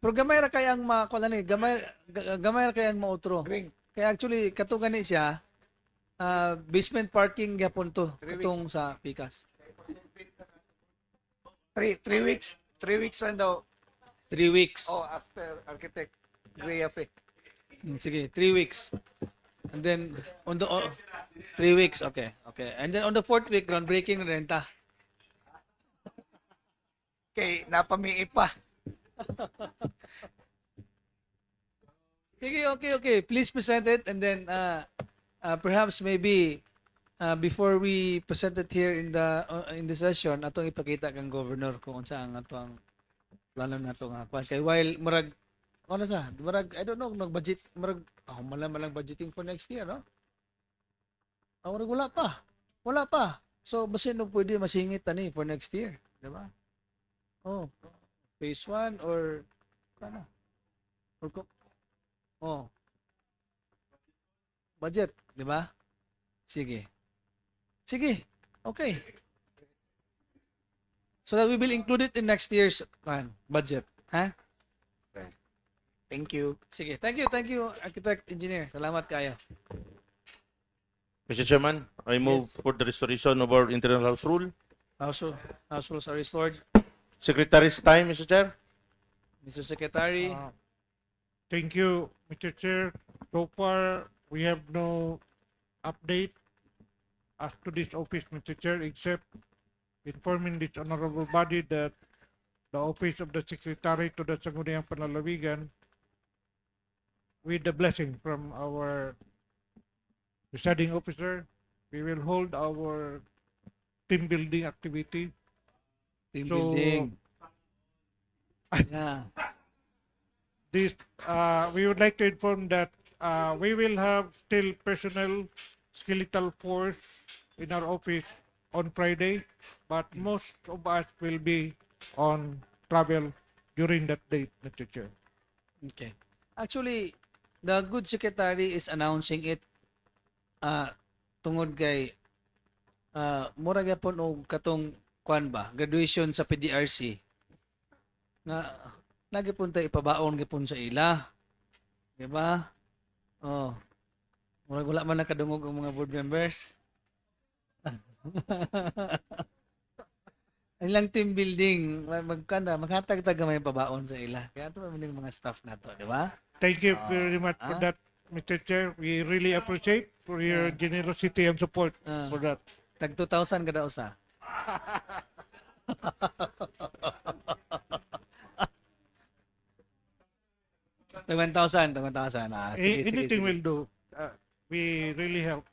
Pero gamay ra kay ang kuan ni, gamay ra kay ang mautro. Green. Kaya actually kato gani siya basement parking gyapon to 3 katong sa Pikas. 3 weeks. 3 weeks lang daw. 3 weeks. Oh, after architect Gray Afe. Sige, 3 weeks. And then on the 3 weeks, okay. Okay. And then on the 4th week groundbreaking na renta. Kay napamii pa. Sige, okay. Please present it and then perhaps maybe before we present it here in the session, atong ipakita kang governor kung unsa ang atong plano nato nga kwan kay while murag ano sa murag I don't know nag-budget murag malang budgeting for next year, no? Murag wala pa. So basin no pwede masingit ani for next year, di ba? Oh. Phase 1 or kana? Oh. Budget, di ba? Sige. Okay. So that we will include it in next year's budget, ha? Thank you. Sige. Thank you, architect, engineer. Salamat kayo. Mr. Chairman, I move Yes. for the restoration of our internal house rule. House rules are restored. Secretary's time, Mr. Chair. Mr. Secretary. Thank you, Mr. Chair. So far, we have no update as to this office, Mr. Chair, except informing this honorable body that the office of the Secretary to the Sangguniang Panlalawigan, with the blessing from our presiding officer, we will hold our team building activity. Team So, building. Yeah. This we would like to inform that we will have still personnel skeletal force in our office on Friday, but most of us will be on travel during that date, Mr. Chair. Okay. Actually, the good secretary is announcing it tungod kay mura gyapon og katong kwan ba, graduation sa PDRC. Nga lagi punta ipabaon gyapon sa ila. Di ba? Oh. Murag wala man nakadungog ang mga board members. Ang lang team building, maghatag-tag may pabaon sa ila. Kaya ito yung mga staff na to, di ba? Thank you very much for that, Mr. Chair. We really appreciate for your generosity and support for that. Tag 2,000 kada usa. Tag 1,000, tag 1,000. Anything will do. We really help.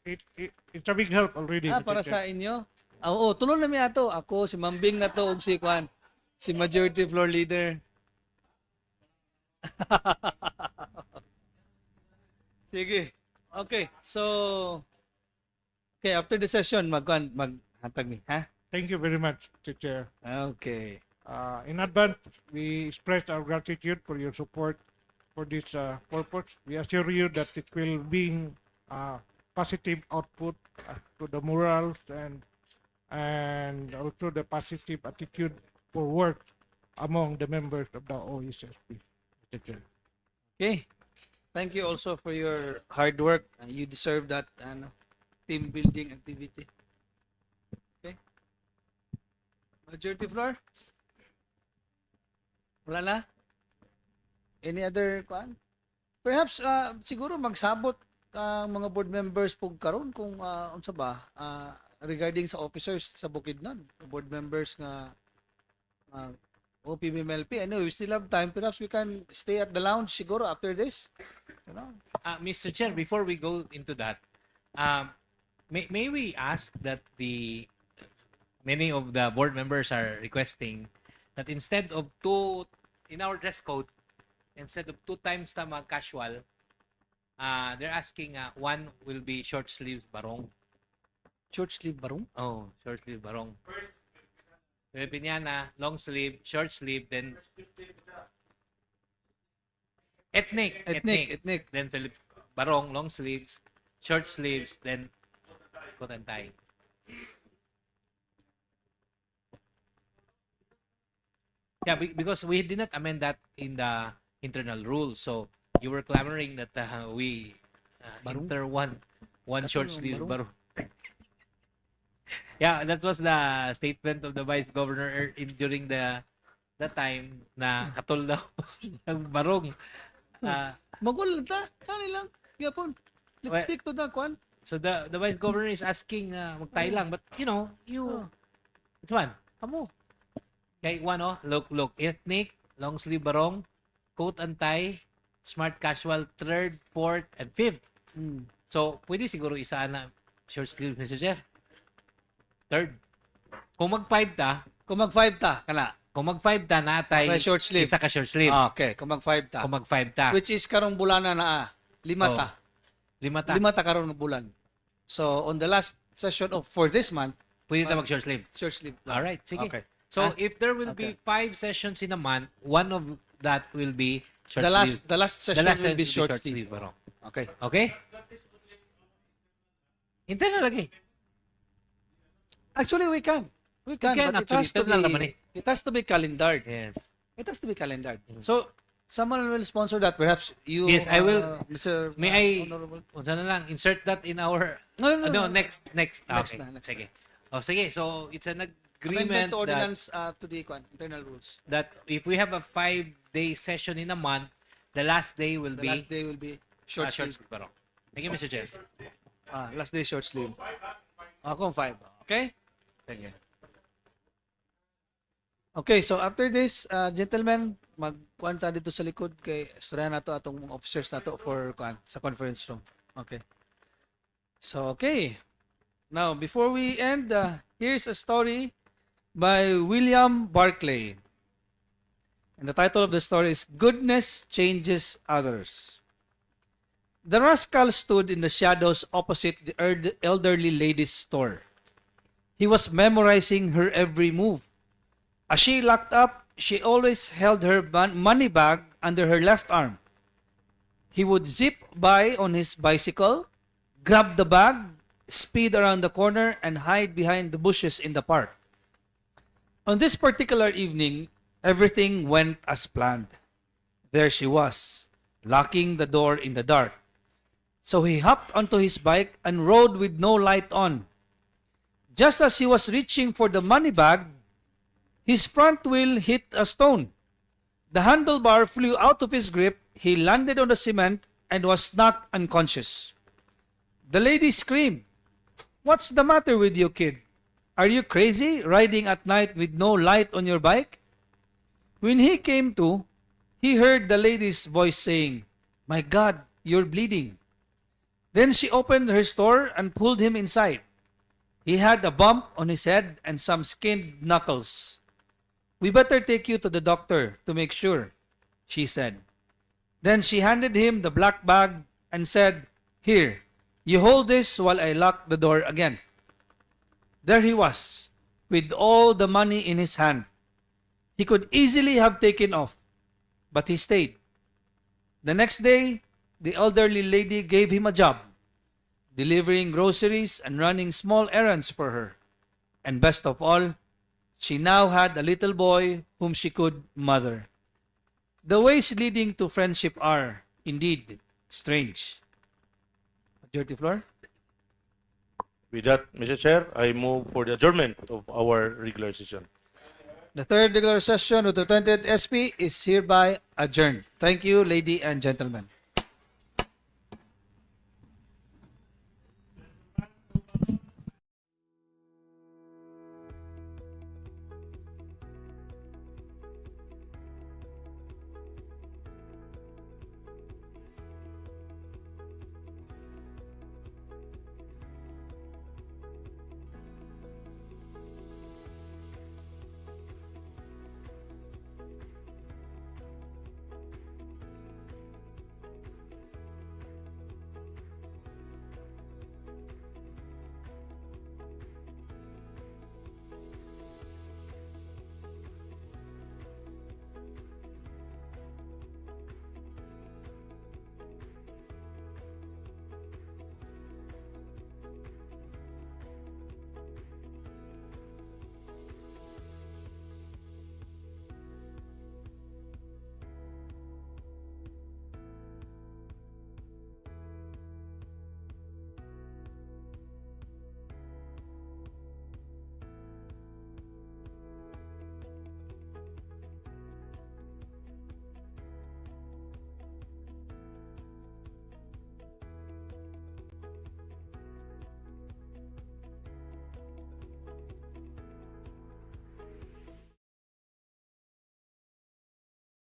It's a big help already, Mr. Para Chair. sa inyo. Oo, tulong na mi ato. Ako, si Mambing na to, ug si Kwan. Si Majority Floor Leader. Sige. Okay. So, okay, after the session, maghatag mi, ha? Thank you very much, Mr. Chair. Okay. In advance, we express our gratitude for your support for this purpose. We assure you that it will bring positive output to the morals and also the positive attitude for work among the members of the OSSP. Mr. Chair. Okay. Thank you also for your hard work. You deserve that team building activity. Okay. Majority floor? Wala na? Any other kwan? Perhaps siguro magsabot ang mga board members pug karon kung unsa ba regarding sa officers sa Bukidnon, board members nga OPMLP. I know we still have time. Perhaps we can stay at the lounge siguro after this. You know? Mr. Chair, before we go into that, may we ask that many of the board members are requesting that instead of two, in our dress code, instead of 2 times tama casual, they're asking one will be short sleeves barong. Short sleeve barong? Oh, short sleeve barong. Filipiniana, long sleeve, short sleeve, then ethnic. Then barong, long sleeves, short sleeves, then coat and tie. Yeah, because we did not amend that in the internal rules. So you were clamoring that we enter one short sleeve barong. Yeah, that was the statement of the Vice Governor during the time na katol daw ng barong. Magul ta, kani lang. Yapon. Let's stick to the kwan. So the Vice Governor is asking magtay lang, but you which one? Kamo. Kay one look ethnic, long sleeve barong, coat and tie, smart casual, 3rd, 4th, and 5th. So pwede siguro isa na short sleeve, Mr. Chair. 3rd. Kung mag-5 ta, kana. Kung mag-5 ta natay short sleeve. isa ka short sleeve. Okay, kung mag-5 ta. Kung mag-5 ta. Which is karong bulana na 5 ta. 5 ta. 5 ta karong bulan. So on the last session for this month, Pwede ta mag-short sleeve. short sleeve. All right, sige. Okay. So if there will be 5 sessions in a month, one of that will be short The sleeve. last session will be short sleeve. barong. Okay. Okay? Internal lagi. Actually, we can, We can, but actually. Internal naman eh. it has to be calendared. Yes. It has to be calendared. So, someone will sponsor that. Perhaps you, Yes, I will. Mr. May I, Honorable. unsa na lang, insert that in our, No. next. Next Okay, na, next sige. Oh, sige. So, it's an Amendment agreement to ordinance to the internal rules. that if we have a 5-day session in a month, the last day will The be last day will be short short sleeve. sleeve barong. Thank you, Mr. Chair. Last day short sleeve. Akong 5. Okay? Sige. Okay, so after this, gentlemen, magkuanta dito sa likod kay istorya na to atong mga officers na to for sa conference room. Okay. So, okay. Now, before we end, here's a story by William Barclay. And the title of the story is Goodness Changes Others. The rascal stood in the shadows opposite the elderly lady's store. He was memorizing her every move. As she locked up, she always held her money bag under her left arm. He would zip by on his bicycle, grab the bag, speed around the corner, and hide behind the bushes in the park. On this particular evening, everything went as planned. There she was, locking the door in the dark. So he hopped onto his bike and rode with no light on. Just as he was reaching for the money bag, his front wheel hit a stone. The handlebar flew out of his grip, he landed on the cement, and was knocked unconscious. The lady screamed, "What's the matter with you, kid? Are you crazy, riding at night with no light on your bike?" When he came to, he heard the lady's voice saying, "My God, you're bleeding." Then she opened her store and pulled him inside. He had a bump on his head and some skinned knuckles. "We better take you to the doctor to make sure," she said. Then she handed him the black bag and said, "Here, you hold this while I lock the door again." There he was, with all the money in his hand. He could easily have taken off, but he stayed. The next day, the elderly lady gave him a job, delivering groceries and running small errands for her. And best of all, she now had a little boy whom she could mother. The ways leading to friendship are, indeed, strange. Majority floor? With that, Mr. Chair, I move for the adjournment of our regular session. The third regular session of the 20th SP is hereby adjourned. Thank you, ladies and gentlemen.